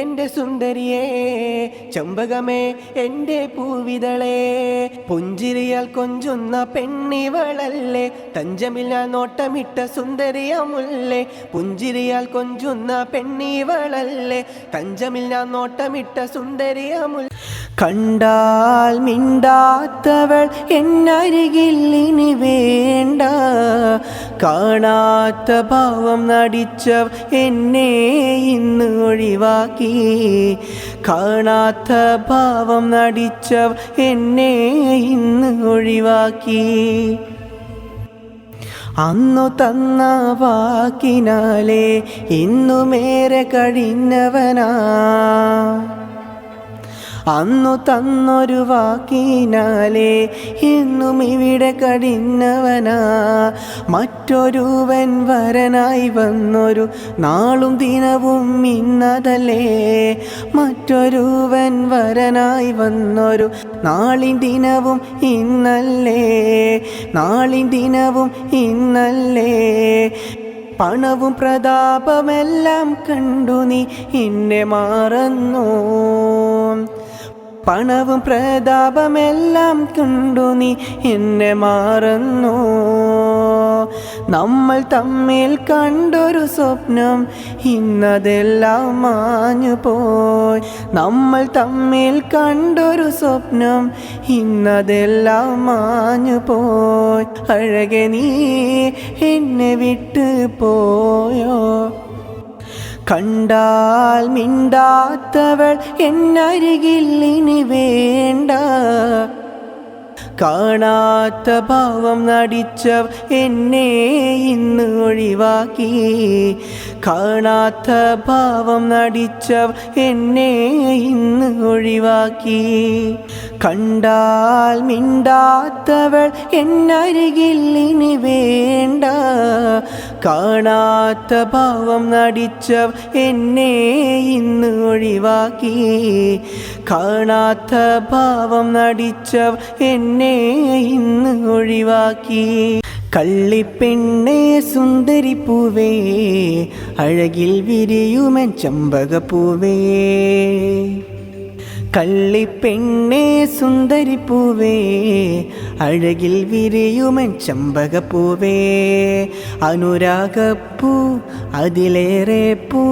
എൻ്റെ സുന്ദരിയേ ചെമ്പകമേ എൻ്റെ പൂവിതളേ, പുഞ്ചിരിയാൽ കൊഞ്ചുന്ന പെണ്ണിവളല്ലേ തഞ്ചമില്ല നോട്ടമിട്ട സുന്ദരിയമുല്ലേ, പുഞ്ചിരിയാൽ കൊഞ്ചുന്ന പെണ്ണിവളല്ലേ തഞ്ചമില്ല നോട്ടമിട്ട സുന്ദരിയമുല്ല. കണ്ടാൽ മിണ്ടാത്തവൾ എന്നരികിൽ ഇനി വേണ്ട, കാണാത്ത ഭാവം നടിച്ചവൾ എന്നെ ഇന്ന് ഒഴിവാക്കി, കാണാത്ത ഭാവം നടിച്ചവൾ എന്നെ ഇന്ന് ഒഴിവാക്കി. അന്നു തന്ന വാക്കിനാലേ ഇന്നുമേറെ കഴിഞ്ഞവനാ, അന്നു തന്നൊരു വാക്കിനാലേ ഇന്നും ഇവിടെ കഴിഞ്ഞവനാ. മറ്റൊരുവൻ വരനായി വന്നൊരു നാളും ദിനവും ഇന്നതല്ലേ, മറ്റൊരുവൻ വരനായി വന്നൊരു നാളിൻ ദിനവും ഇന്നല്ലേ, നാളിൻ ദിനവും ഇന്നല്ലേ. പണവും പ്രതാപമെല്ലാം കണ്ടു നീ എന്നെ മറന്നു, പണവും പ്രതാപമെല്ലാം കണ്ടു നീ എന്നെ മറന്നു. നമ്മൾ തമ്മിൽ കണ്ടൊരു സ്വപ്നം ഇന്നതെല്ലാം മാഞ്ഞു പോയി. നമ്മൾ തമ്മിൽ കണ്ടൊരു സ്വപ്നം ഇന്നതെല്ലാം മാഞ്ഞു പോയി. അഴകെ നീ എന്നെ വിട്ടു പോയോ? കണ്ടാൽ മിണ്ടാത്തവൾ എന്നരികിൽ ഇനി വേണ്ട. കാണാത്ത ഭാവം നടിച്ചവർ എന്നെ ഇന്ന് ഒഴിവാക്കി. കാണാത്ത ഭാവം നടിച്ചവർ എന്നെ ഇന്ന് ഒഴിവാക്കി. കണ്ടാൽ മിണ്ടാത്തവൾ എന്നരികിൽ ഇനി വേണ്ട. കാണാത്ത ഭാവം നടിച്ചവർ എന്നെ ഇന്ന് ഒഴിവാക്കി. കാണാത്ത ഭാവം നടിച്ചവർ എന്നെ ഇന്ന് ഒഴിവാക്കി. കള്ളിപ്പെണ്ണേ സുന്ദരിപ്പൂവേ, അഴകിൽ വിരിയുമൻ ചമ്പകപ്പൂവേ. കള്ളിപ്പെണ്ണേ സുന്ദരിപ്പൂവേ, അഴകിൽ വിരിയുമൻ ചമ്പകപ്പൂവേ. അനുരാഗപ്പൂ അതിലേറെ പൂ,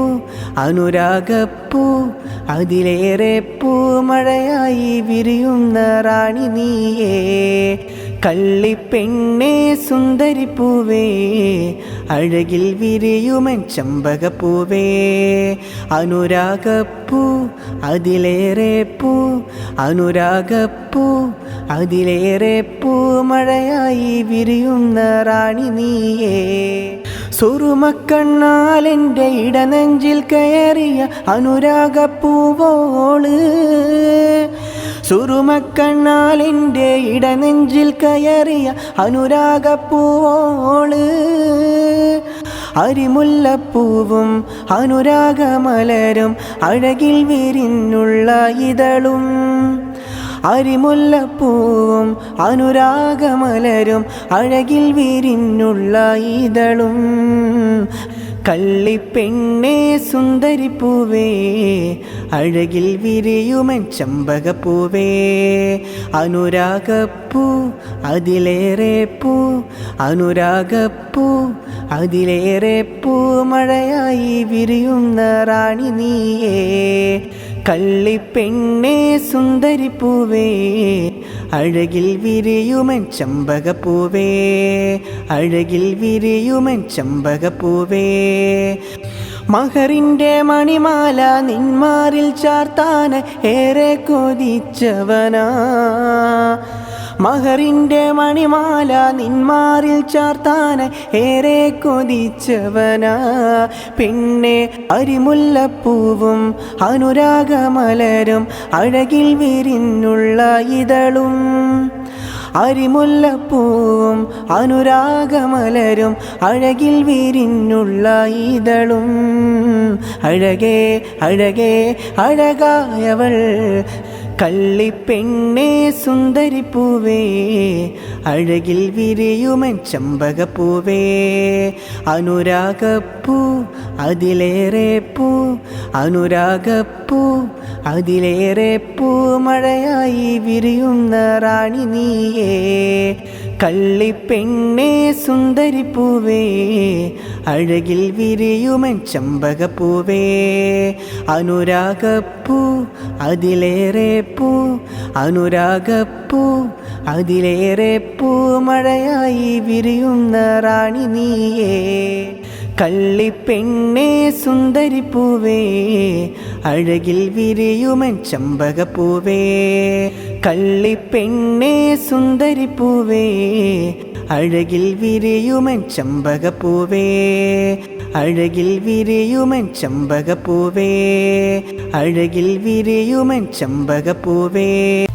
അനുരാഗപ്പൂ അതിലേറെ പൂ, മഴയായി വിരിയുന്ന റാണി നീയേ. കള്ളിപ്പെണ്ണേ സുന്ദരിപ്പൂവേ, അഴകിൽ വിരിയുമൻ ചമ്പകപ്പൂവേ. അനുരാഗപ്പൂ അതിലേറെ പൂ, അനുരാഗപ്പൂ അതിലേറെ പൂ, മഴയായി വിരിയുന്ന റാണി നീയേ. സുറുമക്കണ്ണാലെൻ്റെ ഇടനെഞ്ചിൽ കയറിയ അനുരാഗപ്പൂവോള്. സുറുമക്കണ്ണാലെൻ്റെ ഇടനെഞ്ചിൽ കയറിയ അനുരാഗപ്പൂവോള്. അരിമുല്ലപ്പൂവും അനുരാഗമലരും അഴകിൽ വിരിഞ്ഞുള്ള ഇതളും. അരിമുല്ലപ്പൂവും അനുരാഗമലരും അഴകിൽ വിരിഞ്ഞുള്ള ഇതളും. കള്ളിപ്പെണ്ണേ സുന്ദരിപ്പൂവേ, അഴകിൽ വിരിയുമൻ ചമ്പകപ്പൂവേ. അനുരാഗപ്പൂ അതിലേറെ പൂ, അനുരാഗപ്പൂ അതിലേറെ പൂ, മഴയായി വിരിയുന്ന റാണി നീയേ. കള്ളിപ്പെണ്ണേ സുന്ദരിപ്പൂവേ, അഴകിൽ വിരിയുമൻ ചമ്പകപ്പൂവേ. അഴകിൽ വിരിയുമൻ ചമ്പകപ്പൂവേ. മഹറിൻ്റെ മണിമാല നിന്മാറിൽ ചാർത്താൻ ഏറെ കൊതിച്ചവനാ. മഹറിൻ്റെ മണിമാല നിന്മാറിൽ ചാർത്താൻ ഏറെ കൊതിച്ചവനാ. പിന്നെ അരിമുല്ലപ്പൂവും അനുരാഗമലരും അഴകിൽ വിരിഞ്ഞുള്ള ഇതളും. അരിമുല്ലപ്പൂവും അനുരാഗമലരും അഴകിൽ വിരിഞ്ഞുള്ള ഇതളും. അഴകേ അഴകേ അഴകായവൾ, കള്ളിപ്പെണ്ണേ സുന്ദരിപ്പൂവേ, അഴകിൽ വിരിയുമൻ ചമ്പകപ്പൂവേ. അനുരാഗപ്പൂ അതിലേറെ പൂ, അനുരാഗപ്പൂ അതിലേറെ പൂ, മഴയായി വിരിയുന്ന റാണി നീയേ. കള്ളിപ്പെണ്ണേ സുന്ദരിപ്പൂവേ, അഴകിൽ വിരിയുമൻ ചമ്പകപ്പൂവേ. അനുരാഗപ്പൂ അതിലേറെ പൂ, അനുരാഗപ്പൂ അതിലേറെ പൂ, മഴയായി വിരിയുന്ന റാണി നീയേ. കള്ളിപ്പെണ്ണേ സുന്ദരിപ്പൂവേ, അഴകിൽ വിരിയുമൻ ചമ്പകപ്പൂവേ. കള്ളിപ്പെണ്ണേ സുന്ദരിപ്പൂവേ, അഴകിൽ വിരിയുമൻ ചമ്പകപ്പൂവേ. അഴകിൽ വിരിയുമൻ ചമ്പകപ്പൂവേ. അഴകിൽ വിരിയുമൻ ചമ്പകപ്പൂവേ.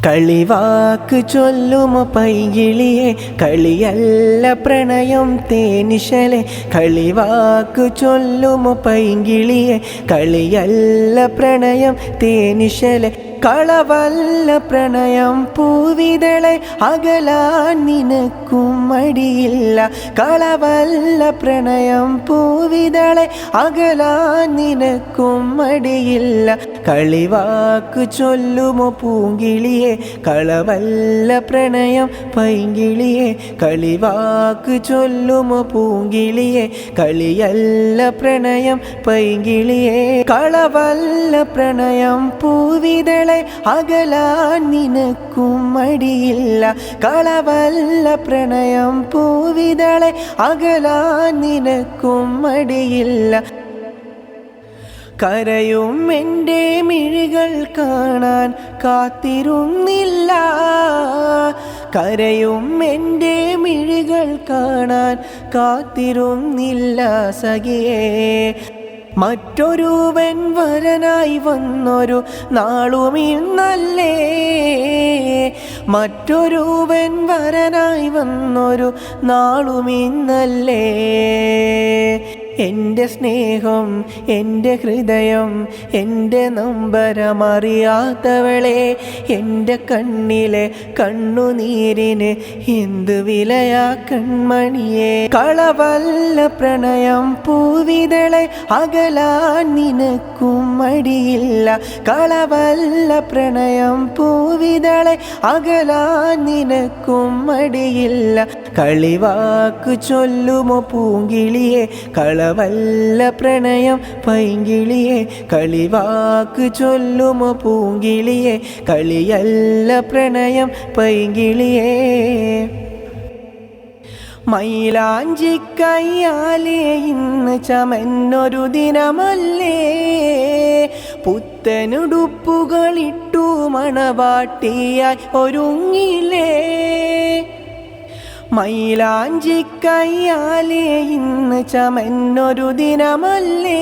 കളിവാക്ക് ചൊല്ലുമോ പൈകിളിയെ, കളിയല്ല പ്രണയം തേനിശലെ. കളിവാക്ക് ചൊല്ലുമോ പൈകിളിയെ, കളിയല്ല പ്രണയം തേനിശലെ. കളവല്ല പ്രണയം പൂവിതളെ, അകലാൻ നിനക്കും മടിയില്ല. കളവല്ല പ്രണയം പൂവിതളെ, അകലാൻ നിനക്കും മടിയില്ല. കളിവാക്കു ചൊല്ലുമോ പൂങ്കിളിയെ കളവല്ല പ്രണയം പൈങ്കിളിയെ കളിവാക്കു ചൊല്ലുമോ പൂങ്കിളിയെ കളിയല്ല പ്രണയം പൈങ്കിളിയെ കളവല്ല പ്രണയം പൂവിതളെ അകലാൻ നിനക്കും മടിയില്ല കളവല്ല പ്രണയം പൂവിതളെ അകലാൻ നിനക്കും മടിയില്ല കരയും എൻ്റെ മിഴികൾ കാണാൻ കാത്തിരുന്നില്ല കരയും എൻ്റെ മിഴികൾ കാണാൻ കാത്തിരുന്നില്ല സഖിയേ മറ്റൊരുവൻ വരനായി വന്നൊരു നാളുമിന്നല്ലേ മറ്റൊരുവൻ വരനായി വന്നൊരു നാളുമിന്നല്ലേ എൻ്റെ സ്നേഹം എൻ്റെ ഹൃദയം എൻ്റെ നൊമ്പരമറിയാത്തവളെ എൻ്റെ കണ്ണിലെ കണ്ണുനീരിന് എന്ത് വിലയാ കൺമണിയെ കളവല്ല പ്രണയം പൂവിതളെ അകലാൻ നിനക്കും മടിയില്ല കളവല്ല പ്രണയം പൂവിതളെ അകലാൻ നിനക്കും മടിയില്ല കളിവാക്കു ചൊല്ലുമോ പൂങ്കിളിയെ കളവല്ല പ്രണയം പൈങ്കിളിയെ കളിവാക്കു ചൊല്ലുമോ പൂങ്കിളിയെ കളിയല്ല പ്രണയം പൈങ്കിളിയെ മൈലാഞ്ചിക്കയ്യാലേ ഇന്ന് ചമന്നൊരു ദിനമല്ലേ പുത്തനുടുപ്പുകളിട്ടു മണവാട്ടിയായി ഒരുങ്ങിലേ മൈലാഞ്ചിക്കയ്യാലേ ഇന്ന് ചമന്നൊരു ദിനമല്ലേ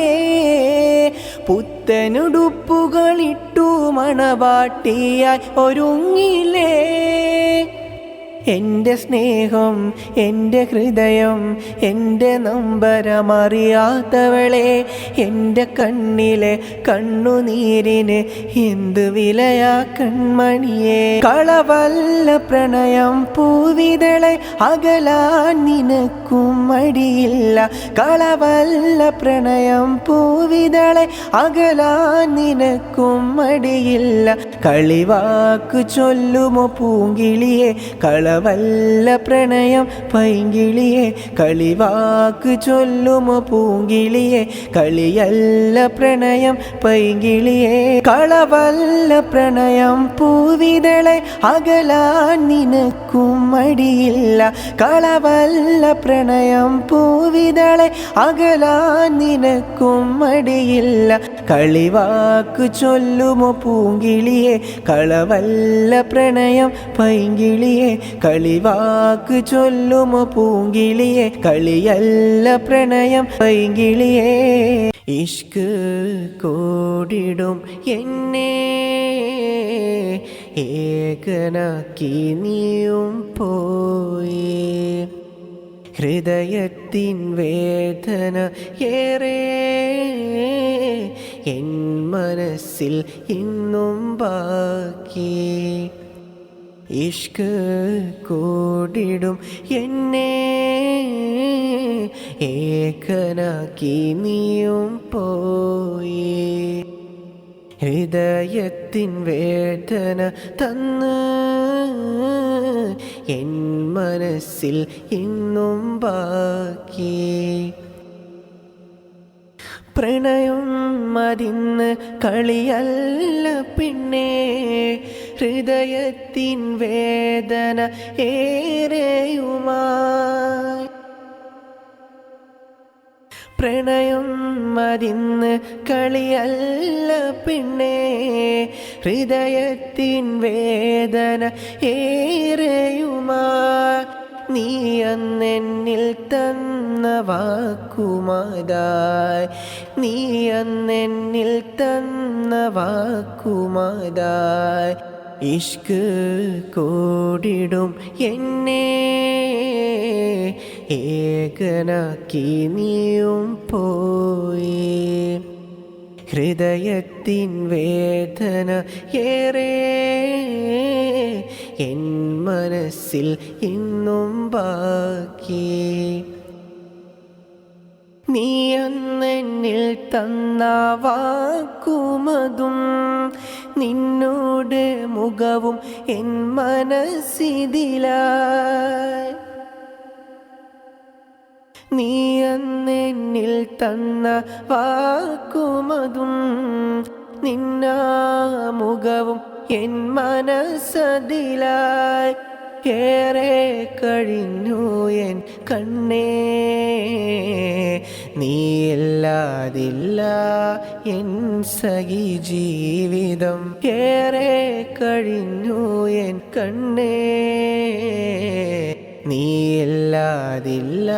പുത്തനുടുപ്പുകളിട്ടു മണവാട്ടിയായി ഒരുങ്ങിലേ എൻ്റെ സ്നേഹം എൻ്റെ ഹൃദയം എൻ്റെ നൊമ്പരമറിയാത്തവളെ എൻ്റെ കണ്ണിലെ കണ്ണുനീരിന് എന്ത് വിലയാ കൺമണിയെ കളവല്ല പ്രണയം പൂവിതളെ അകലാൻ നിനക്കും മടിയില്ല കളവല്ല പ്രണയം പൂവിതളെ അകലാൻ നിനക്കും മടിയില്ല കളിവാക്കു ചൊല്ലുമോ പൂങ്കിളിയെ കളവല്ല പ്രണയം പൈങ്കിളിയെ കളിവാക്കു ചൊല്ലുമോ പൂങ്കിളിയെ കളിയല്ല പ്രണയം പൈങ്കിളിയെ കളവല്ല പ്രണയം പൂവിതളെ അകലാൻ നിനക്കും മടിയില്ല കളവല്ല പ്രണയം പൂവിതളെ അകലാൻ നിനക്കും മടിയില്ല കളിവാക്കു ചൊല്ലുമോ പൂങ്കിളിയെ കളവല്ല പ്രണയം പൈങ്കിളിയെ കളിവാക്കു ചൊല്ലുമോ പൂങ്കിളിയെ കളിയല്ല പ്രണയം പൈങ്കിളിയെ ഇഷ്ക് കോടിടും എന്നെ ഏകനാക്കി നീയും പോയി ഹൃദയത്തിൻ വേദന ഏറെ എൻ മനസ്സിൽ ഇന്നും ബാക്കി ഇഷ്ക് കൂടിടും എന്നെ ഏകനാക്കി നീയും പോയി ഹൃദയത്തിൻ വേദന തന്ന് എൻ മനസ്സിൽ ഇന്നും ബാക്കി പ്രണയം മതിന്ന് കളിയല്ല പിന്നെ ഹൃദയത്തിൻ വേദന ഏറെയുമായി പ്രണയം മതിന്ന് കളിയല്ല പിന്നെ ഹൃദയത്തിൻ വേദന ഏറെയുമായി നീ അന്നെന്നിൽ തന്ന വാക്കുമാതായി നീ അന്നെന്നിൽ തന്ന വാക്കുമാതായി ഇഷ്ക് കോടിടും എന്നെ ഏകനാക്കി നീയും പോയി ഹൃദയത്തിൻ വേദന ഏറെ എൻ മനസ്സിൽ ഇന്നും ബാക്കി നീ അന്നെന്നിൽ തന്ന വാക്കുമതും നിന്നോട് മുഖവും എൻ മനസ്സിതിലായി. നീ അന്നെന്നിൽ തന്ന വാക്കുമതും നിന്നാ മുഖവും എൻ മനസ്സതിലായി. ഏറെ കഴിഞ്ഞു എൻ കണ്ണേ, നീയില്ലാതില്ല എൻ സഖി ജീവിതം. ഏറെ കഴിഞ്ഞു എൻ കണ്ണേ, നീയില്ലാതില്ല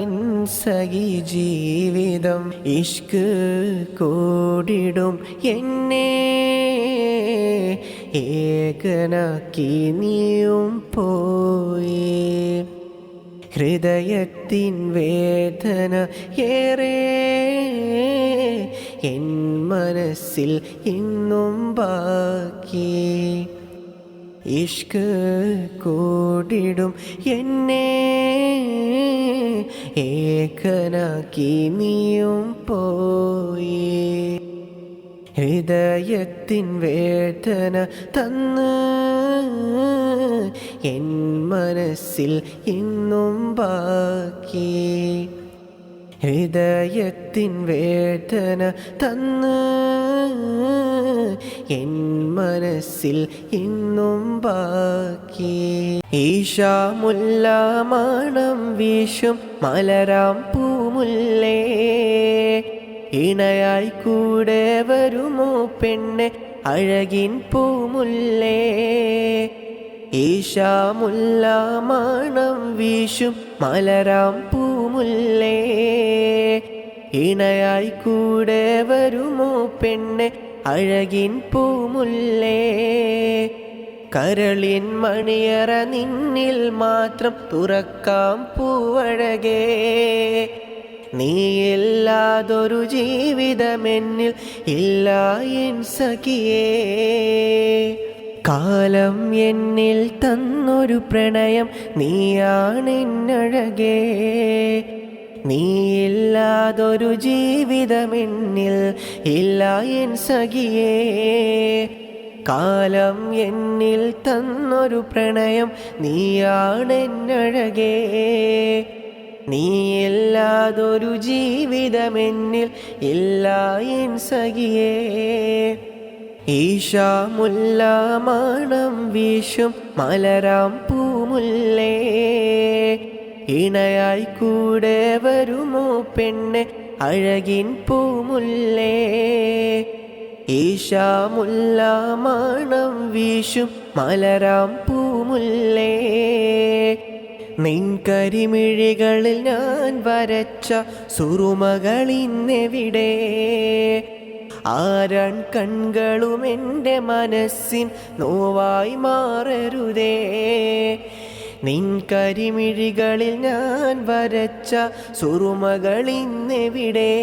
എൻ സഖി ജീവിതം. ഇഷ്ക് കൂടിടും എന്നെ ഏകനാക്കി നീയും പോയി. ഹൃദയത്തിൻ വേദന ഏറെ എൻ മനസ്സിൽ ഇന്നും ബാക്കി. ഇഷ്ക് കൂടിടും എന്നെ ഏകനാക്കി നീയും പോയി. ഹൃദയത്തിൻ വേദന തന്ന് എൻ മനസ്സിൽ ഇന്നും ബാക്കി. ഹൃദയത്തിൻ വേദന തന്ന് എൻ മനസ്സിൽ ഇന്നും ബാക്കി. ഈശാമുല്ല മണം വീശും മലരാം പൂമുല്ലേ, ഇണയായി കൂടെ വരുമോ പെണ്ണെ അഴകിൻ പൂമുല്ലേ. ഈശാമുല്ല മണം വീശും മലരാം പൂമുല്ലേ, ഇണയായി കൂടെ വരുമോ പെണ്ണെ അഴകിൻ പൂമുല്ലേ. കരളിൻ മണിയറ നിന്നിൽ മാത്രം തുറക്കാം പൂവഴകേ, നീയില്ലാതൊരു ജീവിതമെന്നിൽ ഇല്ല എൻ സഖിയേ. കാലം എന്നിൽ തന്നൊരു പ്രണയം നീയാണെന്നഴകേ, നീയില്ലാതൊരു ജീവിതമെന്നിൽ ഇല്ല എൻ സഖിയേ. കാലം എന്നിൽ തന്നൊരു പ്രണയം നീയാണെന്നഴകേ, നീയില്ലാതൊരു ജീവിതമെന്നിൽ ഇല്ല എൻ സഖിയേ. ഈശാമുല്ല മണം വീശും മലരാം പൂമുല്ലേ, ഇണയായി കൂടെ വരുമോ പെണ്ണെ അഴകിൻ പൂമുല്ലേ. ഈശാമുല്ല മണം വീശും മലരാം പൂമുല്ലേ, നിൻ കരിമിഴികളിൽ ഞാൻ വരച്ച സുറുമകളിന്നെവിടെ. ആരൺ കൺകളും എൻ്റെ മനസ്സിൻ നോവായി മാറരുതേ. നിൻ കരിമിഴികളിൽ ഞാൻ വരച്ച സുറുമകളിന്നെവിടെ.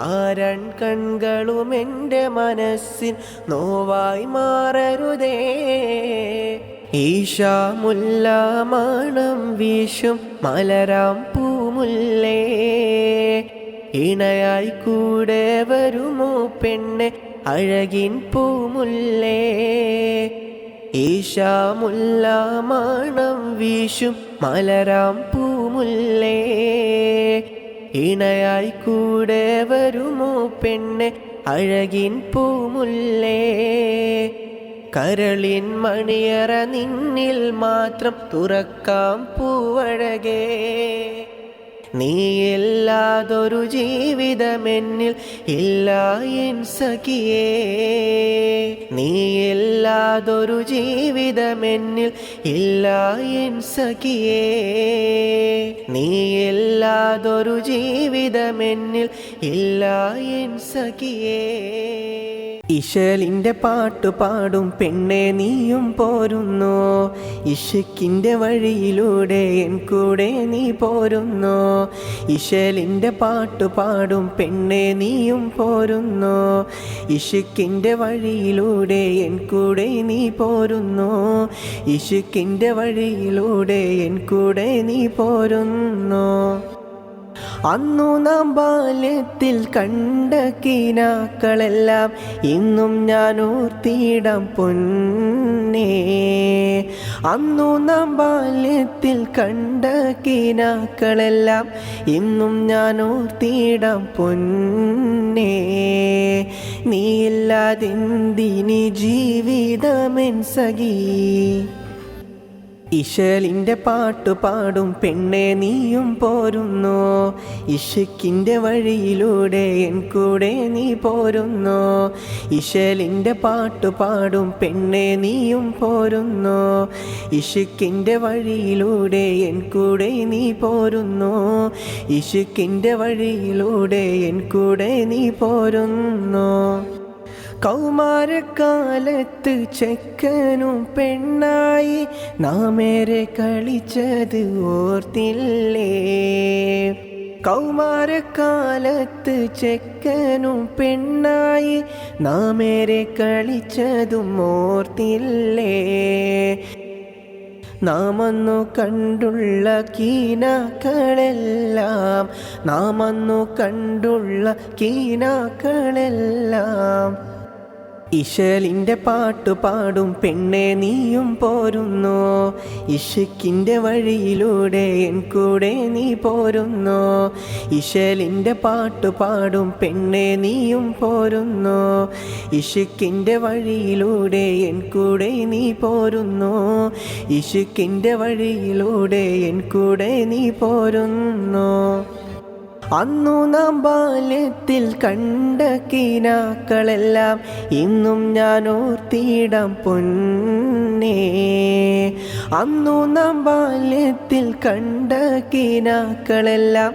ആരൺ കൺകളും എൻ്റെ മനസ്സിൻ നോവായി മാറരുതേ. ഈശാമുല്ല മണം വീശും മലരാം പൂമുല്ലേ, ഇണയായി കൂടെ വരുമോ പെണ്ണെ അഴകിൻ പൂമുല്ലേ. ഈശാമുല്ല മണം വീശും മലരാം പൂമുല്ലേ, ഇണയായി കൂടെ വരുമോ പെണ്ണെ അഴകിൻ പൂമുല്ലേ. കരളിൻ മണിയറ നിന്നിൽ മാത്രം തുറക്കാം പൂവഴകേ, നീയില്ലാതൊരു ജീവിതമെന്നിൽ ഇല്ല എൻ സഖിയേ. നീയില്ലാതൊരു ജീവിതമെന്നിൽ ഇല്ല എൻ സഖിയേ. നീയില്ലാതൊരു ജീവിതമെന്നിൽ ഇല്ല എൻ സഖിയേ. ഇശലിൻ്റെ പാട്ടു പാടും പെണ്ണെ നീയും പോരുന്നു, ഇഷ്കിൻ്റെ വഴിയിലൂടെ എൻ കൂടെ നീ പോരുന്നു. ഇശലിൻ്റെ പാട്ടു പാടും പെണ്ണെ നീയും പോരുന്നു, ഇഷ്കിൻ്റെ വഴിയിലൂടെ എൻ കൂടെ നീ പോരുന്നു. ഇഷ്കിൻ്റെ വഴിയിലൂടെ എൻ കൂടെ നീ പോരുന്നു. അന്നു നാം ബാല്യത്തിൽ കണ്ട കിനാക്കളെല്ലാം ഇന്നും ഞാൻ ഓർത്തിടാം പൊന്നേ. അന്നു നാം ബാല്യത്തിൽ കണ്ട കിനാക്കളെല്ലാം ഇന്നും ഞാൻ ഓർത്തിടാം പൊന്നേ. നീയില്ലാതെന്തിനി ജീവിതമെൻ സഖി. ഇശലിൻ്റെ പാട്ടുപാടും പെണ്ണെ നീയും പോരുന്നോ, ഇഷക്കിൻ്റെ വഴിയിലൂടെ എൻ കൂടെ നീ പോരുന്നോ. ഇശലിൻ്റെ പാട്ടുപാടും പെണ്ണെ നീയും പോരുന്നോ, ഇഷക്കിൻ്റെ വഴിയിലൂടെ എൻ കൂടെ നീ പോരുന്നോ. ഇഷക്കിൻ്റെ വഴിയിലൂടെ എൻ കൂടെ നീ പോരുന്നോ. കൗമാരക്കാലത്ത് ചെക്കനും പെണ്ണായി നാമേറെ കളിച്ചത് ഓർത്തില്ലേ. കൗമാരക്കാലത്ത് ചെക്കനും പെണ്ണായി നാമേറെ കളിച്ചതും ഓർത്തില്ലേ. നാമന്നു കണ്ടുള്ള കീനാക്കളെല്ലാം, നാമന്നു കണ്ടുള്ള കീനാക്കളെല്ലാം. ഇശലിൻ്റെ പാട്ടുപാടും പെണ്ണെ നീയും പോരുന്നോ, ഇഷക്കിൻ്റെ വഴിയിലൂടെ എൻ കൂടെ നീ പോരുന്നോ. ഇശലിൻ്റെ പാട്ടുപാടും പെണ്ണെ നീയും പോരുന്നോ, ഇഷക്കിൻ്റെ വഴിയിലൂടെ എൻ കൂടെ നീ പോരുന്നോ. ഇഷക്കിൻ്റെ വഴിയിലൂടെ എൻ കൂടെ നീ പോരുന്നോ. അന്നു നാം ബാല്യത്തിൽ കണ്ട കിനാക്കളെല്ലാം ഇന്നും ഞാൻ ഓർത്തിടാം പൊന്നേ. അന്നു നാം ബാല്യത്തിൽ കണ്ട കിനാക്കളെല്ലാം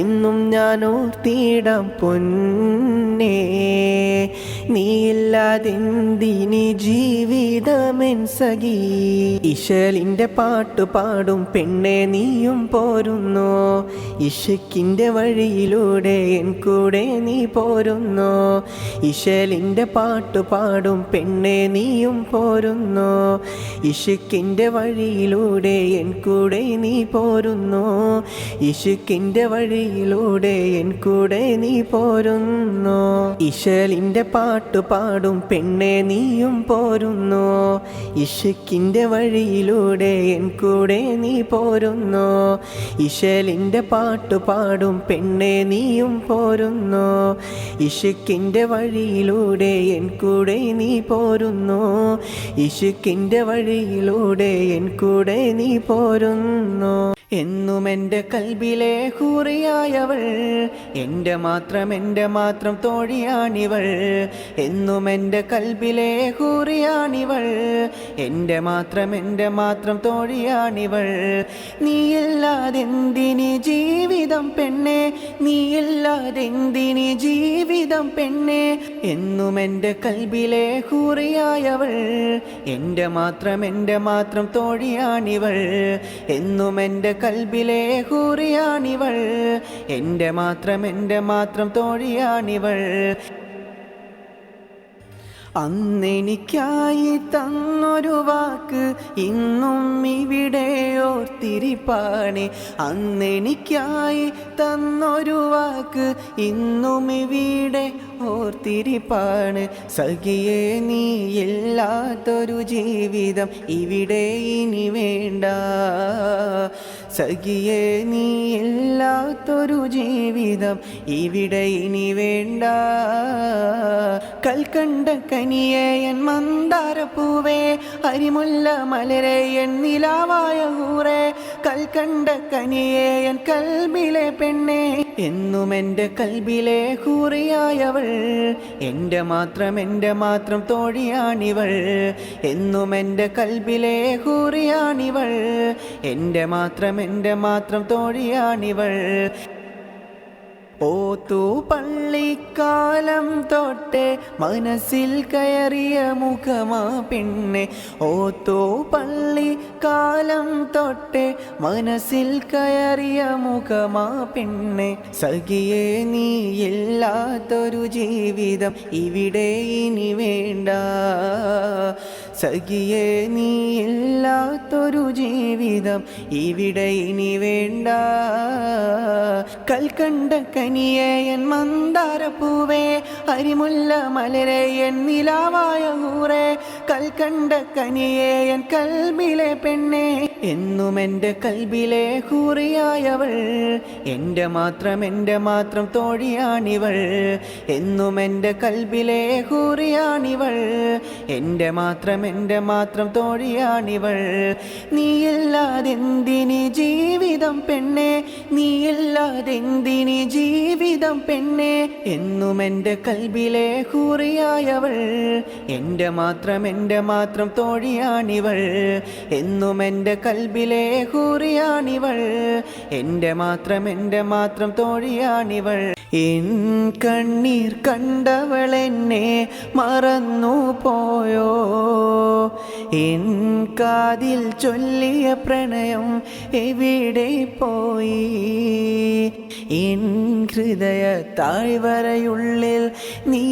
ഇന്നും ഞാൻ ഓർത്തിടാം പൊന്നേ. നീയില്ലാതെന്തിനി ജീവിതമെൻ സഖി. ഇശലിൻ്റെ പാട്ടുപാടും പെണ്ണെ നീയും പോരുന്നോ, ഇഷക്കിൻ്റെ വഴിയിലൂടെ എൻ കൂടെ നീ പോരുന്നോ. ഇശലിൻ്റെ പാട്ടുപാടും പെണ്ണെ നീയും പോരുന്നോ, ഇഷക്കിൻ്റെ വഴിയിലൂടെ എൻ കൂടെ നീ പോരുന്നോ. ഇഷക്കിൻ്റെ വഴിയിലൂടെ എൻ കൂടെ നീ പോരുന്നോ. ഇശലിൻ്റെ പാട്ടുപാടും പെണ്ണെ നീയും പോരുന്നോ, ഇഷക്കിൻ്റെ വഴിയിലൂടെ എൻ കൂടെ നീ പോരുന്നോ. ഇശലിൻ്റെ പാട്ടുപാടും പെണ്ണെ നീയും പോരുന്നോ, ഇഷക്കിൻ്റെ വഴിയിലൂടെ എൻ കൂടെ നീ പോരുന്നോ. ഇഷക്കിൻ്റെ വഴിയിലൂടെ എൻ കൂടെ നീ പോരുന്നോ. എന്നും എൻ്റെ കൽബിലെ ഹൂറിയായവൾ, എൻ്റെ മാത്രം തോഴിയാണിവൾ. എന്നും എൻ്റെ കൽബിലെ ഹൂറിയാണിവൾ, എൻ്റെ മാത്രം തോഴിയാണിവൾ. നീയില്ലാതെന്തിനി ജീവിതം പെണ്ണെ, നീയില്ലാതെന്തിനി ജീവിതം പെണ്ണെ. എന്നും എൻ്റെ കൽബിലെ ഹൂറിയായവൾ, എൻ്റെ മാത്രം തോഴിയാണിവൾ. എന്നും എൻ്റെ കൽബിലെ ഹൂറിയാണിവൾ, എൻ്റെ മാത്രം തോഴിയാണിവൾ. അന്നെനിക്കായി തന്നൊരു വാക്ക് ഇന്നും ഇവിടെ ഓർത്തിരിപ്പാണ്. അന്നെനിക്കായി തന്നൊരു വാക്ക് ഇന്നും ഇവിടെ ഓർത്തിരിപ്പാണ്. സഖിയേ നീ ഇല്ലാത്തൊരു ജീവിതം ഇവിടെ ഇനി വേണ്ട. സഖിയേ നീ ഇല്ലാത്തൊരു ജീവിതം ഇവിടെ ഇനി വേണ്ട. കൽക്കണ്ട കനിയേ എൻ മന്ദാരപ്പൂവേ, അരിമുല്ല മലരെ എൻ നിലാവായ ഹൂറേ. കൽക്കണ്ട കനിയേ എൻ കൽബിലെ പെണ്ണെ, എന്നും എൻ്റെ കൽബിലെ ഹൂറിയായവൾ. എൻ്റെ മാത്രം തോഴിയാണിവൾ. എന്നും എൻ്റെ കൽബിലെ ഹൂറിയാണിവൾ. എൻ്റെ മാത്രം തോഴിയാണിവൾ. ഓത്തു പള്ളിക്കാലം തൊട്ടേ മനസ്സിൽ കയറിയ മുഖമാ പെണ്ണെ. ഓത്തു പള്ളിക്കാലം തൊട്ടേ മനസ്സിൽ കയറിയ മുഖമാ പെണ്ണെ. സഖിയേ നീ ഇല്ലാത്തൊരു ജീവിതം ഇവിടെ ഇനി വേണ്ട. സഖിയേ നീ ഇല്ലാത്തൊരു ജീവിതം ഇവിടെ ഇനി വേണ്ട. കൽക്കണ്ട കനിയേ എൻ മന്ദാരപ്പൂവേ, അരിമുല്ല മലരെ എൻ നിലാവായ ഹൂറേ, കൽക്കണ്ട കനിയേ എൻ കൽബിലെ പെണ്ണേ, എന്നും എൻ്റെ കൽബിലെ ഹൂറിയായവൾ, എൻ്റെ മാത്രം തോഴിയാണിവൾ, എന്നും എൻ്റെ കൽബിലെ ഹൂറിയാണിവൾ, എൻ്റെ മാത്രം തോഴിയാണിവൾ. നീയില്ലാതെന്തിനി ജീവിതം പെണ്ണേ, നീയില്ലാതെന്തിനി ജീവിതം പെണ്ണേ, എന്നും എൻ്റെ കൽബിലെ ഹൂറിയായവൾ, എൻ്റെ മാത്രം തോഴിയാണിവൾ, എന്നും എൻ്റെ കൽബിലെ ഹൂറിയാണിവൾ, എൻ്റെ മാത്രം തോഴിയാണിവൾ. എൻ കണ്ണീർ കണ്ടവളെന്നെ മറന്നു പോയോ, എൻ കാതിൽ ചൊല്ലിയ പ്രണയം എവിടെ പോയി, എൻ ഹൃദയ താഴ്വരയുള്ളിൽ നീ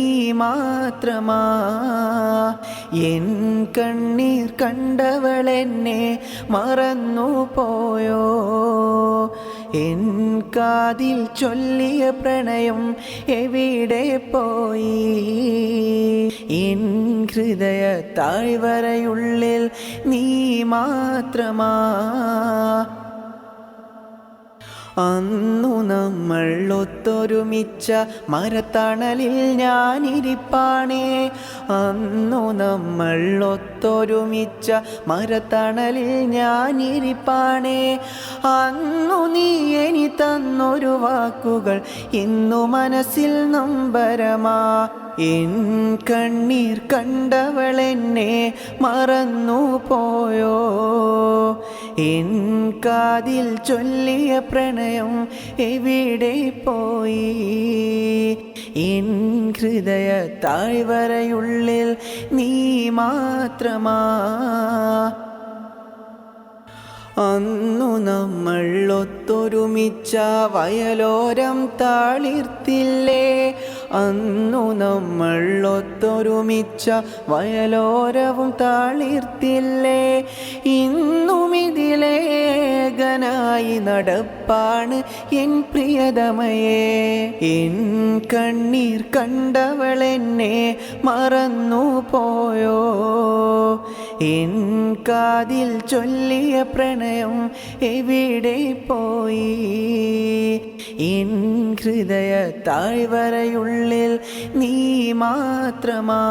മാത്രമാ, എൻ കണ്ണീർ കണ്ടവളെന്നെ മറന്നു പോയോ, എൻ കാതിൽ ചൊല്ലിയ പ്രണയം എവിടെ പോയി, എൻ ഹൃദയ താഴ്വരയുള്ളിൽ നീ മാത്രമാ. അന്നു നമ്മൾ ഒത്തൊരുമിച്ച മരത്തണലിൽ ഞാനിരിപ്പാണേ, അന്നു നമ്മൾ ഒത്തൊരുമിച്ച മരത്തണലിൽ ഞാനിരിപ്പാണേ, അന്നു നീ എനി തന്നൊരു വാക്കുകൾ ഇന്നു മനസ്സിൽ നൊമ്പരമാ, എൻ കണ്ണീർ കണ്ടവളെന്നെ മറന്നു പോയോ, എൻ കാതിൽ ചൊല്ലിയ പ്രണയം എവിടെ പോയി, എൻ ഹൃദയ താഴ്വരയുള്ളിൽ നീ മാത്രമാ. അന്നു നമ്മൾ ഒത്തൊരുമിച്ച വയലോരം താളിർത്തില്ലേ, അന്നു നമ്മൾ ഒത്തൊരുമിച്ച വയലോരവും താളിർത്തില്ലേ, ഇന്നും ഇതിലേകനായി നടപ്പാണ് എൻ പ്രിയതമയേ, എൻ കണ്ണീർ കണ്ടവളെന്നെ മറന്നു പോയോ, എൻ കാതിൽ ചൊല്ലിയ പ്രണയം എവിടെ പോയി, എൻ ഹൃദയ താഴ്വരയുള്ളിൽ നീ മാത്രമാ.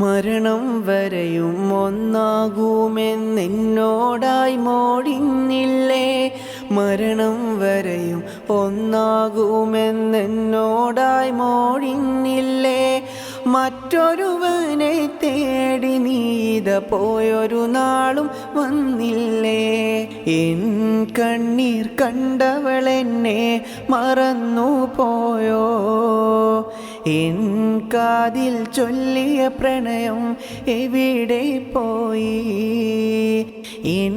മരണം വരെയും ഒന്നാകുമെന്നോടായി മോടിന്നില്ലേ, മരണം വരെയും ഒന്നാകുമെന്നോടായി മോടിന്നില്ലേ, മറ്റൊരുവനെ തേടി നീത പോയൊരു നാളും വന്നില്ലേ, എൻ കണ്ണീർ കണ്ടവളെന്നെ മറന്നു പോയോ, എൻ കാതിൽ ചൊല്ലിയ പ്രണയം എവിടെ പോയി, എൻ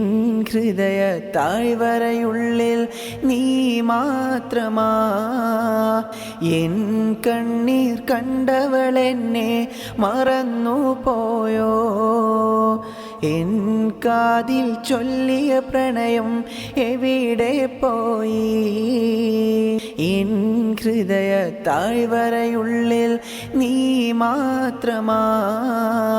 ഹൃദയ താഴ്വരയുള്ളിൽ നീ മാത്രമാ, എൻ കണ്ണീർ കണ്ടവളെന്നെ മറന്നു പോയോ, എൻ കാതിൽ ചൊല്ലിയ പ്രണയം എവിടെ പോയി, എൻ ഹൃദയ താഴ്വരയുള്ളിൽ നീ മാത്രമാ.